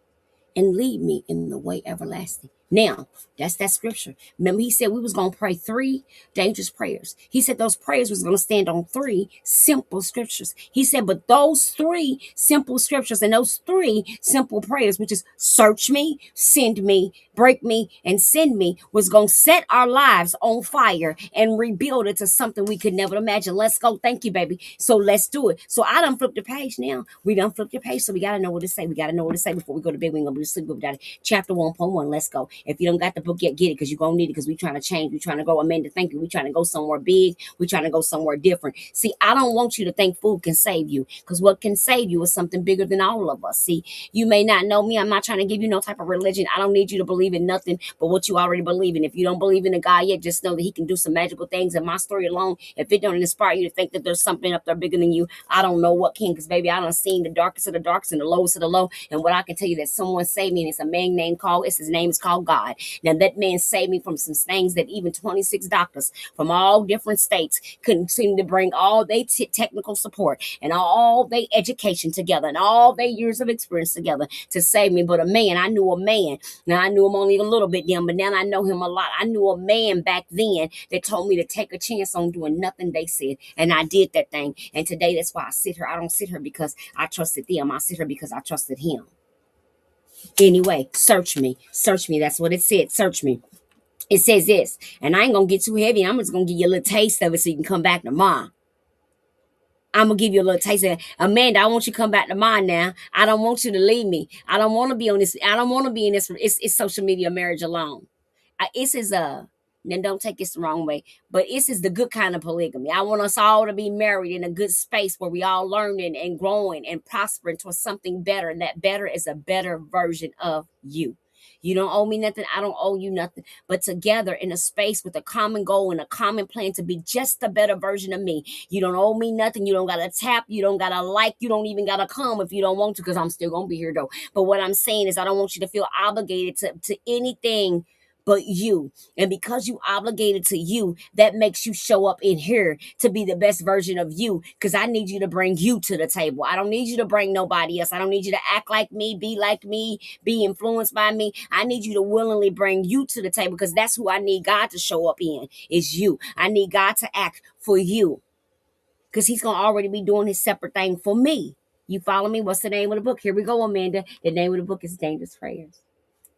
and lead me in the way everlasting. Now, that's that scripture. Remember, he said we was going to pray 3 dangerous prayers. He said those prayers was going to stand on 3 simple scriptures. He said, but those 3 simple scriptures and those 3 simple prayers, which is search me, send me, break me, and send me, was going to set our lives on fire and rebuild it to something we could never imagine. Let's go. Thank you, baby. So let's do it. So I done flipped the page now. We done flipped the page. So we got to know what to say. We got to know what to say before we go to bed. We ain't going to be asleep without it. Chapter 1.1. Let's go. If you don't got the book yet, get it because you're going to need it because we trying to change. We trying to go. Amanda, thank you. We trying to go somewhere big. We trying to go somewhere different. See, I don't want you to think food can save you because what can save you is something bigger than all of us. See, you may not know me. I'm not trying to give you no type of religion. I don't need you to believe in nothing but what you already believe in. If you don't believe in a God yet, just know that he can do some magical things. And my story alone, if it don't inspire you to think that there's something up there bigger than you, I don't know what can, because baby, I done seen the darkest of the darkest and the lowest of the low. And what I can tell you that someone saved me, and it's a man named his name is called God. Now that man saved me from some things that even 26 doctors from all different states couldn't seem to bring all their technical support and all their education together and all their years of experience together to save me. But a man, I knew a man. Now I knew him only a little bit then, but now I know him a lot. I knew a man back then that told me to take a chance on doing nothing they said, and I did that thing. And today that's why I sit here. I don't sit here because I trusted them. I sit here because I trusted him. Anyway, search me. Search me. That's what it said. Search me. It says this, and I ain't gonna get too heavy. I'm just gonna give you a little taste of it so you can come back tomorrow. I'm gonna give you a little taste of it. Amanda, I want you to come back tomorrow now. I don't want you to leave me. I don't want to be on this. I don't want to be in this. It's social media marriage alone. This is then don't take this the wrong way, but this is the good kind of polygamy. I want us all to be married in a good space where we all learning and growing and prospering towards something better, and that better is a better version of you. You don't owe me nothing. I don't owe you nothing. But together in a space with a common goal and a common plan to be just a better version of me. You don't owe me nothing. You don't got to tap. You don't got to like. You don't even got to come if you don't want to, because I'm still going to be here though. But what I'm saying is I don't want you to feel obligated to anything but you. And because you obligated to you, that makes you show up in here to be the best version of you. Because I need you to bring you to the table. I don't need you to bring nobody else. I don't need you to act like me, be influenced by me. I need you to willingly bring you to the table, because that's who I need God to show up in, is you. I need God to act for you, because he's going to already be doing his separate thing for me. You follow me? What's the name of the book? Here we go, Amanda. The name of the book is Dangerous Prayers.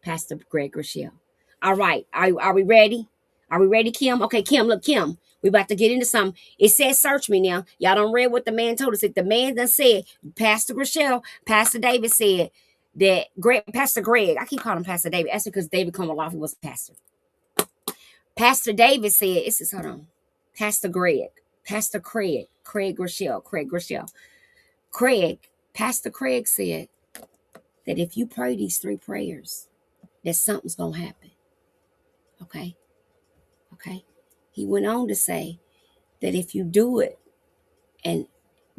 Pastor Greg Rochelle. All right. Are we ready? Are we ready, Kim? Okay, Kim, look, Kim. We about to get into something. It says search me now. Y'all don't read what the man told us. If the man done said, Pastor Rochelle, Pastor David said that Pastor Greg, I keep calling him Pastor David. That's because David Komalafi was a pastor. Pastor David said, this is, hold on. Pastor Greg, Pastor Craig Rochelle, Pastor Craig said that if you pray these 3 prayers, that something's going to happen. Okay. He went on to say that if you do it and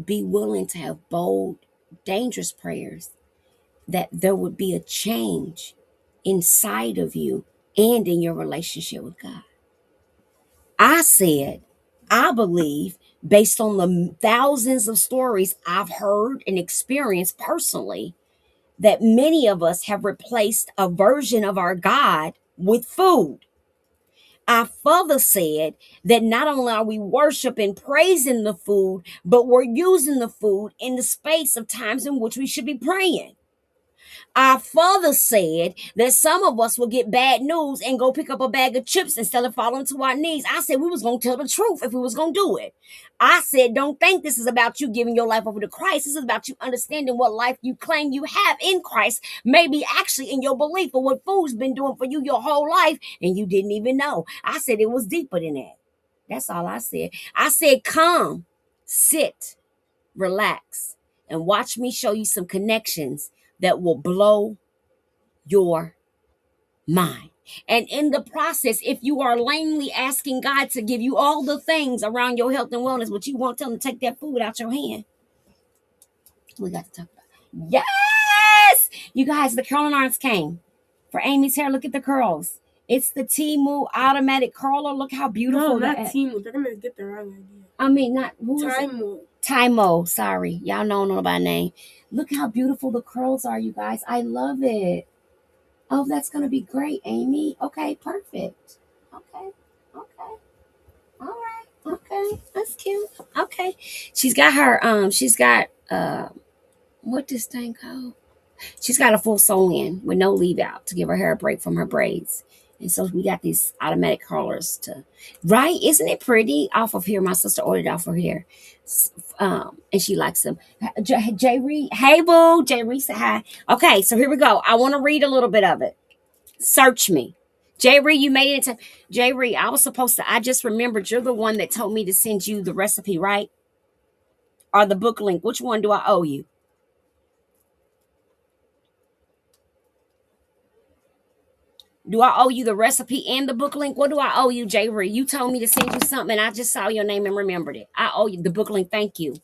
be willing to have bold, dangerous prayers, that there would be a change inside of you and in your relationship with God. I said, I believe, based on the thousands of stories I've heard and experienced personally, that many of us have replaced a version of our God with food. Our Father said that not only are we worshiping, praising the food, but we're using the food in the space of times in which we should be praying. Our Father said that some of us will get bad news and go pick up a bag of chips instead of falling to our knees. I said we was going to tell the truth if we was going to do it. I said, don't think this is about you giving your life over to Christ. This is about you understanding what life you claim you have in Christ may be actually in your belief of what food's been doing for you your whole life, and you didn't even know. I said it was deeper than that. That's all I said. I said, come, sit, relax, and watch me show you some connections that will blow your mind. And in the process, if you are lamely asking God to give you all the things around your health and wellness, but you won't tell him to take that food out your hand, we got to talk about it. Yes! You guys, the curling irons came. For Amy's hair, look at the curls. It's the Temu automatic curler. Look how beautiful that is. No, not Temu. They're going to get the wrong idea. I mean, not Temu. Tymo, sorry. Y'all know by name. Look how beautiful the curls are, you guys. I love it. Oh, that's gonna be great, Amy. Okay, perfect. Okay, okay, all right, okay, that's cute. Okay, she's got what this thing called? She's got a full sew in with no leave out to give her hair a break from her braids. And so we got these automatic curlers to, right? Isn't it pretty? Off of here, my sister ordered off of here, and she likes them. Jay Reed, hey boo, Jay Reed said hi. Okay, so here we go. I want to read a little bit of it. Search me. Jay Reed, you made it to Jay Reed. I was supposed to. I just remembered you're the one that told me to send you the recipe, right? Or the book link. Which one do I owe you? Do I owe you the recipe and the book link? What do I owe you, Jay Reed? You told me to send you something, and I just saw your name and remembered it. I owe you the book link. Thank you.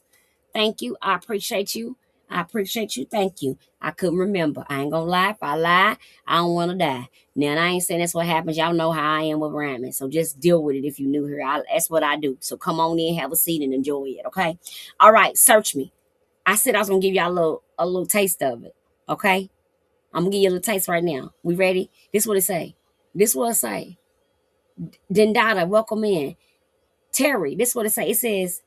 Thank you. I appreciate you. I appreciate you. Thank you. I couldn't remember. I ain't gonna lie. If I lie, I don't want to die. Now, and I ain't saying that's what happens. Y'all know how I am with ramen. So just deal with it if you new here. That's what I do. So come on in, have a seat, and enjoy it. Okay. All right. Search me. I said I was gonna give y'all a little taste of it. Okay. I'm gonna give you a little taste right now. We ready? This what it say. This what it say. Dendata, welcome in. Terry, this what it say. It says,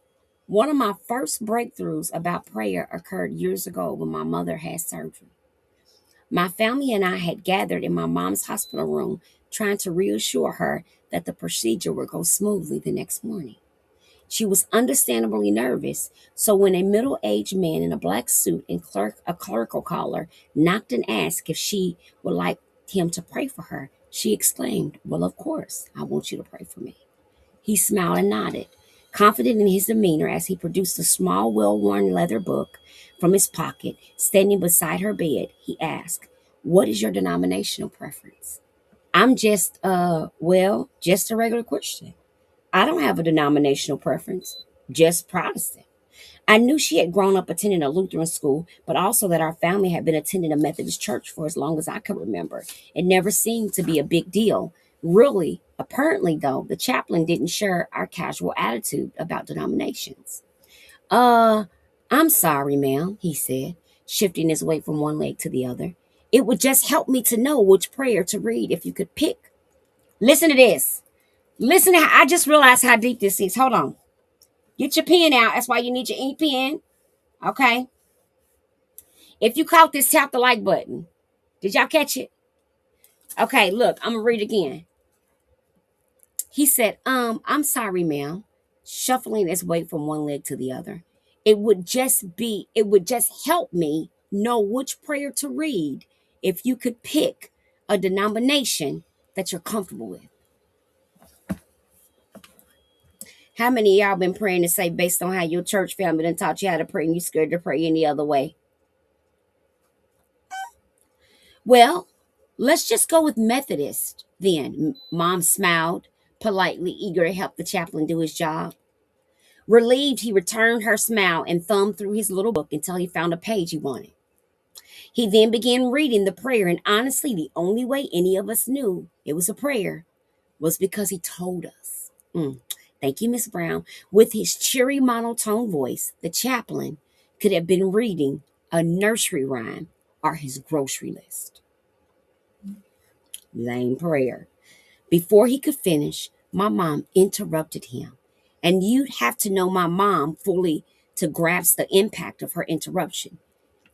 one of my first breakthroughs about prayer occurred years ago when my mother had surgery. My family and I had gathered in my mom's hospital room trying to reassure her that the procedure would go smoothly the next morning. She was understandably nervous, so when a middle aged man in a black suit and a clerical collar knocked and asked if she would like him to pray for her, she exclaimed, "Well, of course, I want you to pray for me." He smiled and nodded, confident in his demeanor as he produced a small, well worn leather book from his pocket. Standing beside her bed, he asked, "What is your denominational preference?" I'm just a regular Christian. I don't have a denominational preference, just Protestant. I knew she had grown up attending a Lutheran school, but also that our family had been attending a Methodist church for as long as I could remember. It never seemed to be a big deal. Really, apparently, though, the chaplain didn't share our casual attitude about denominations. Uh, I'm sorry, ma'am, he said, shifting his weight from one leg to the other. It would just help me to know which prayer to read if you could pick. Listen to this. Listen to how I just realized how deep this is. Hold on. Get your pen out. That's why you need your ink pen. Okay. If you caught this, tap the like button. Did y'all catch it? Okay, look, I'm gonna read again. He said, I'm sorry, ma'am. Shuffling his weight from one leg to the other. It would just help me know which prayer to read if you could pick a denomination that you're comfortable with. How many of y'all been praying to say based on how your church family done taught you how to pray and you scared to pray any other way? Well, let's just go with Methodist then. Mom smiled, politely eager to help the chaplain do his job. Relieved, he returned her smile and thumbed through his little book until he found a page he wanted. He then began reading the prayer, and honestly, the only way any of us knew it was a prayer was because he told us. Thank you, Miss Brown. With his cheery monotone voice, the chaplain could have been reading a nursery rhyme or his grocery list. Lame prayer. Before he could finish, my mom interrupted him. And you'd have to know my mom fully to grasp the impact of her interruption.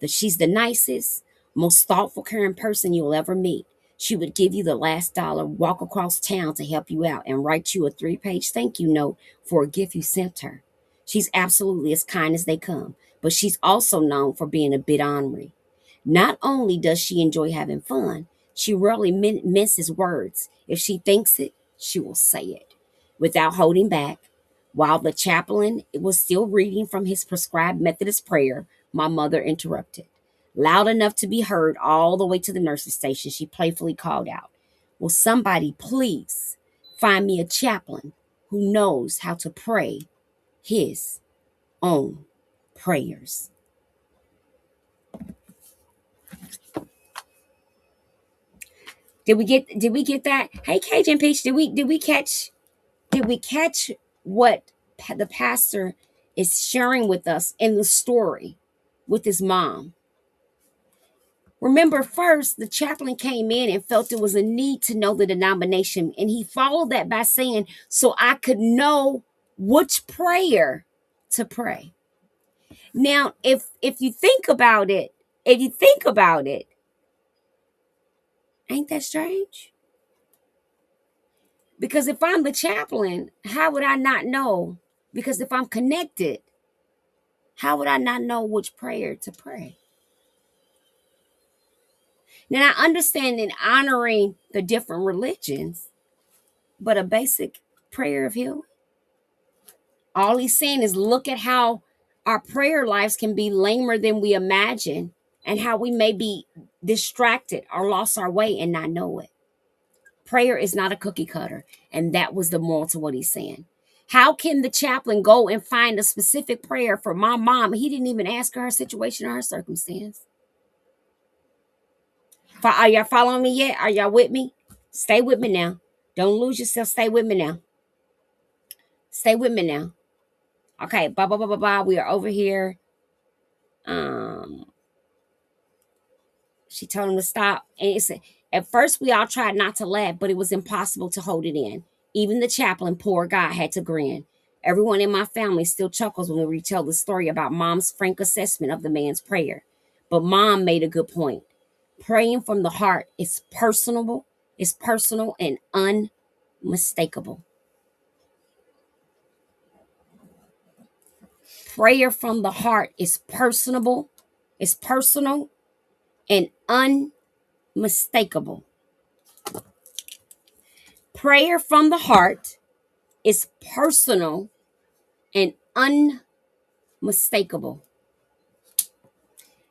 That she's the nicest, most thoughtful, caring person you'll ever meet. She would give you the last dollar, walk across town to help you out, and write you a 3-page thank you note for a gift you sent her. She's absolutely as kind as they come, but she's also known for being a bit ornery. Not only does she enjoy having fun, she rarely minces words. If she thinks it, she will say it without holding back. While the chaplain was still reading from his prescribed Methodist prayer, my mother interrupted. Loud enough to be heard all the way to the nurse's station, she playfully called out, "Will somebody please find me a chaplain who knows how to pray his own prayers?" Did we get that? Hey, Cajun Peach, did we catch what the pastor is sharing with us in the story with his mom? Remember, first, the chaplain came in and felt there was a need to know the denomination. And he followed that by saying, so I could know which prayer to pray. Now, if you think about it, ain't that strange? Because if I'm the chaplain, how would I not know? Because if I'm connected, how would I not know which prayer to pray? Now, I understand in honoring the different religions, but a basic prayer of healing. All he's saying is look at how our prayer lives can be lamer than we imagine and how we may be distracted or lost our way and not know it. Prayer is not a cookie cutter. And that was the moral to what he's saying. How can the chaplain go and find a specific prayer for my mom? He didn't even ask her situation or her circumstance. Are y'all following me yet? Are y'all with me? Stay with me now. Don't lose yourself. Stay with me now. Stay with me now. Okay, blah, blah, blah, blah, blah. We are over here. She told him to stop. And it's, at first, we all tried not to laugh, but it was impossible to hold it in. Even the chaplain, poor guy, had to grin. Everyone in my family still chuckles when we retell the story about Mom's frank assessment of the man's prayer. But Mom made a good point. Praying from the heart is personal and unmistakable. Prayer from the heart is personal and unmistakable. Prayer from the heart is personal and unmistakable.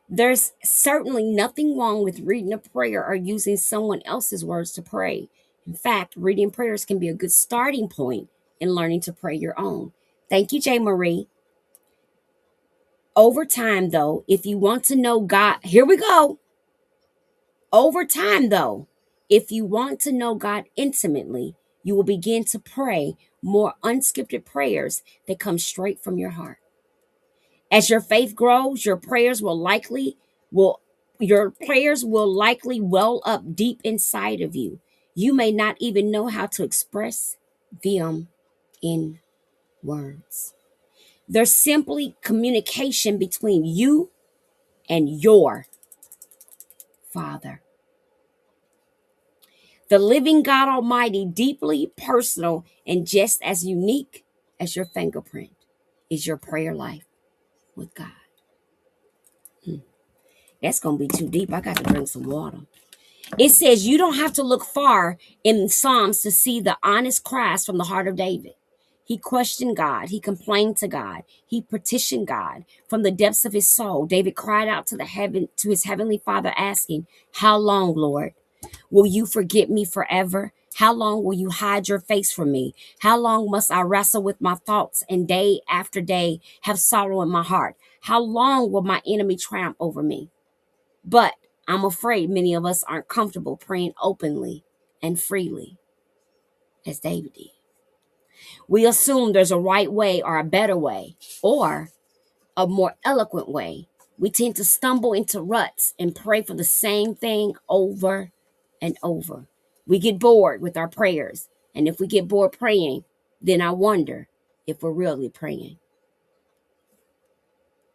There's certainly nothing wrong with reading a prayer or using someone else's words to pray. In fact, reading prayers can be a good starting point in learning to pray your own. Thank you, J. Marie. Over time, though, if you want to know God, here we go. Over time, though, if you want to know God intimately, you will begin to pray more unscripted prayers that come straight from your heart. As your faith grows, your prayers will likely well up deep inside of you. You may not even know how to express them in words. There's simply communication between you and your Father. The living God Almighty, deeply personal and just as unique as your fingerprint, is your prayer life with God. That's going to be too deep. I got to drink some water. It says you don't have to look far in Psalms to see the honest cries from the heart of David. He questioned God. He complained to God. He petitioned God. From the depths of his soul, David cried out to his heavenly Father, asking, "How long, Lord? Will you forget me forever? How long will you hide your face from me? How long must I wrestle with my thoughts and day after day have sorrow in my heart? How long will my enemy triumph over me?" But I'm afraid many of us aren't comfortable praying openly and freely as David did. We assume there's a right way or a better way or a more eloquent way. We tend to stumble into ruts and pray for the same thing over and over. We get bored with our prayers. And if we get bored praying, then I wonder if we're really praying.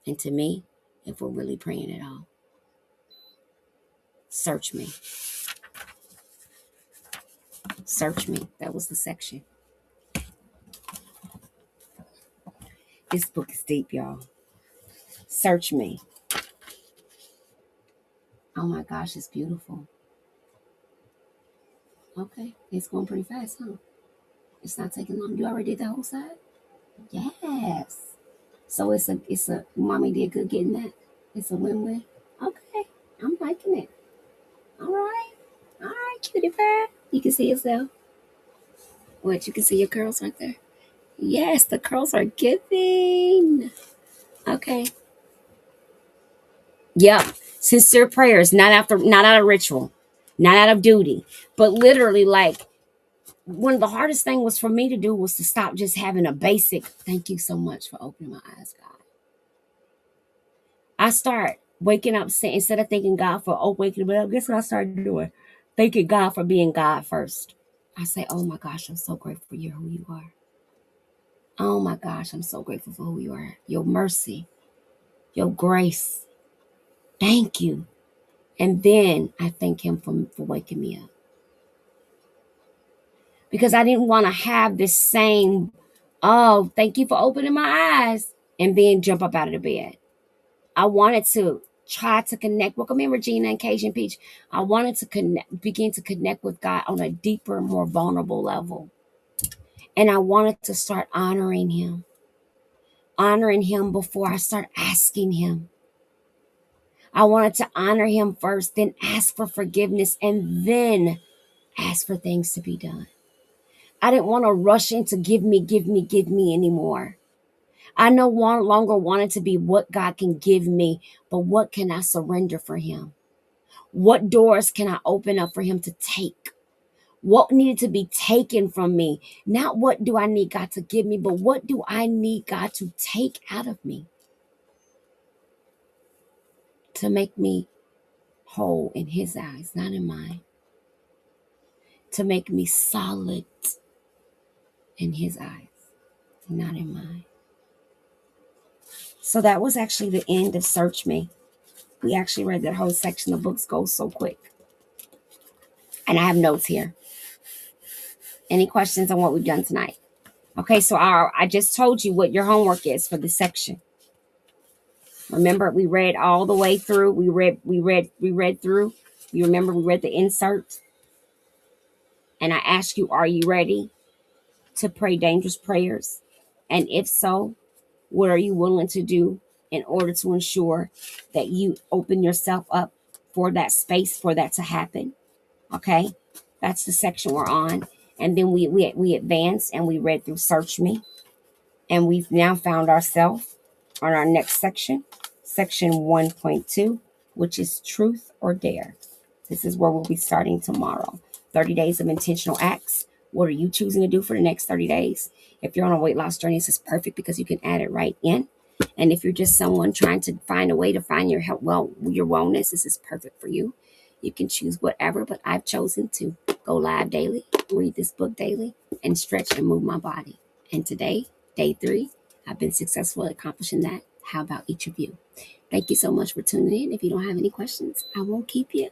And to me, if we're really praying at all. Search me. Search me. That was the section. This book is deep, y'all. Search me. Oh my gosh, it's beautiful. Okay, it's going pretty fast, huh? It's not taking long. You already did the whole side? Yes. So it's a mommy did good getting that. It's a win-win. Okay, I'm liking it. All right, cutie pie. You can see yourself. What, you can see your curls right there? Yes, the curls are giving. Okay. Yep. Sincere prayers, not out of ritual, not out of duty, but literally like one of the hardest things was for me to do was to stop just having a basic thank you so much for opening my eyes, God. I start waking up, saying, instead of thanking God for waking me up, guess what I started doing? Thanking God for being God first. I say, oh my gosh, I'm so grateful for you, who you are. Oh my gosh, I'm so grateful for who you are. Your mercy, your grace. Thank you. And then I thank him for waking me up. Because I didn't want to have this same, oh, thank you for opening my eyes, and then jump up out of the bed. I wanted to try to connect. Welcome in, Regina and Cajun Peach. I wanted to begin to connect with God on a deeper, more vulnerable level. And I wanted to start honoring him before I start asking him. I wanted to honor him first, then ask for forgiveness, and then ask for things to be done. I didn't want to rush into give me anymore. I no longer wanted to be what God can give me, but what can I surrender for him? What doors can I open up for him to take? What needed to be taken from me? Not what do I need God to give me, but what do I need God to take out of me to make me whole in his eyes, not in mine, to make me solid in his eyes, not in mine. So that was actually the end of Search Me. We actually read that whole section. The books go so quick. And I have notes here. Any questions on what we've done tonight? Okay, so I just told you what your homework is for this section. Remember, we read all the way through. We read through. You remember we read the insert? And I asked you, are you ready to pray dangerous prayers? And if so, what are you willing to do in order to ensure that you open yourself up for that space for that to happen? Okay, that's the section we're on. And then we advanced and we read through Search Me. And we've now found ourselves on our next section, section 1.2, which is Truth or Dare. This is where we'll be starting tomorrow. 30 days of intentional acts. What are you choosing to do for the next 30 days? If you're on a weight loss journey, this is perfect because you can add it right in. And if you're just someone trying to find a way to find your health, your wellness, this is perfect for you. You can choose whatever, but I've chosen to go live daily, read this book daily, and stretch and move my body. And today, day 3, I've been successful at accomplishing that. How about each of you? Thank you so much for tuning in. If you don't have any questions, I won't keep you.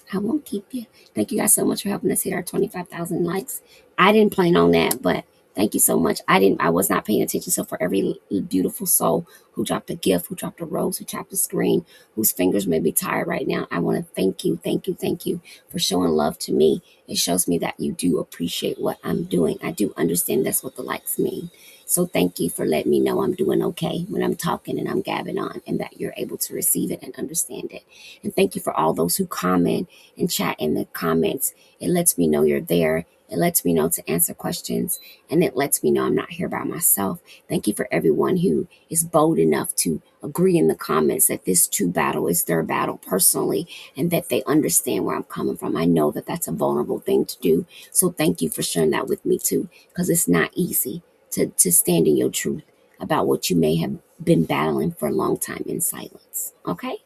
Thank you guys so much for helping us hit our 25,000 likes. I didn't plan on that, but thank you so much. I was not paying attention. So for every beautiful soul who dropped a gift, who dropped a rose, who tapped a screen, whose fingers may be tired right now, I want to thank you for showing love to me. It shows me that you do appreciate what I'm doing. I do understand that's what the likes mean. So thank you for letting me know I'm doing okay when I'm talking and I'm gabbing on, and that you're able to receive it and understand it. And thank you for all those who comment and chat in the comments. It lets me know you're there. It lets me know to answer questions, and it lets me know I'm not here by myself. Thank you for everyone who is bold enough to agree in the comments that this too battle is their battle personally, and that they understand where I'm coming from. I know that that's a vulnerable thing to do. So thank you for sharing that with me too, because it's not easy to stand in your truth about what you may have been battling for a long time in silence. Okay?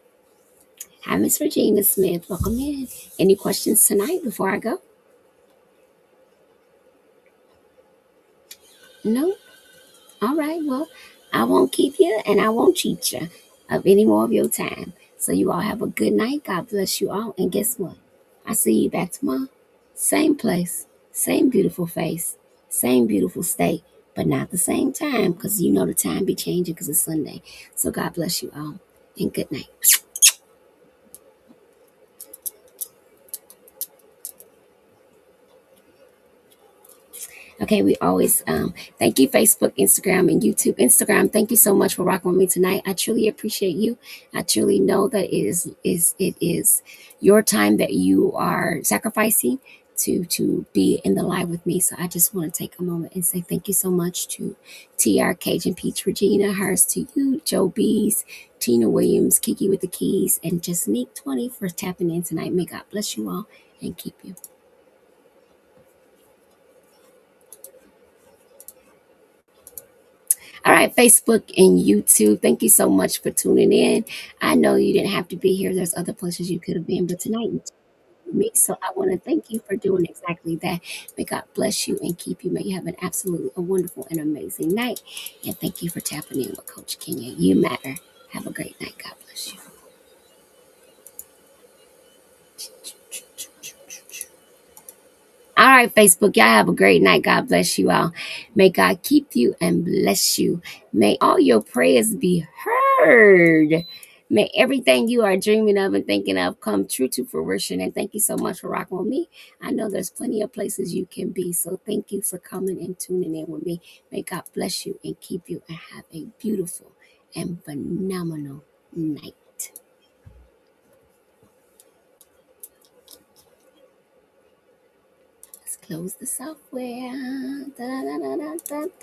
Hi, Miss Regina Smith. Welcome in. Any questions tonight before I go? No? All right. Well, I won't keep you and I won't cheat you of any more of your time. So you all have a good night. God bless you all. And guess what? I see you back tomorrow. Same place, same beautiful face, same beautiful state, but not the same time, because you know the time be changing because it's Sunday. So God bless you all and good night. Okay, we always thank you, Facebook, Instagram, and YouTube. Instagram, thank you so much for rocking with me tonight. I truly appreciate you. I truly know that it is your time that you are sacrificing to be in the live with me. So I just want to take a moment and say thank you so much to TR Cajun Peach, Regina, hers to you, Joe Bees, Tina Williams, Kiki with the keys, and just Neat 20 for tapping in tonight. May God bless you all and keep you. All right, Facebook and YouTube, thank you so much for tuning in. I know you didn't have to be here. There's other places you could have been, but tonight you tuned with me. So I want to thank you for doing exactly that. May God bless you and keep you. May you have an absolutely a wonderful and amazing night. And thank you for tapping in with Coach Kenya. You matter. Have a great night. God bless you. All right, Facebook, y'all have a great night. God bless you all. May God keep you and bless you. May all your prayers be heard. May everything you are dreaming of and thinking of come true to fruition. And thank you so much for rocking with me. I know there's plenty of places you can be. So thank you for coming and tuning in with me. May God bless you and keep you and have a beautiful and phenomenal night. Let's close the software. Da, da, da, da, da, da.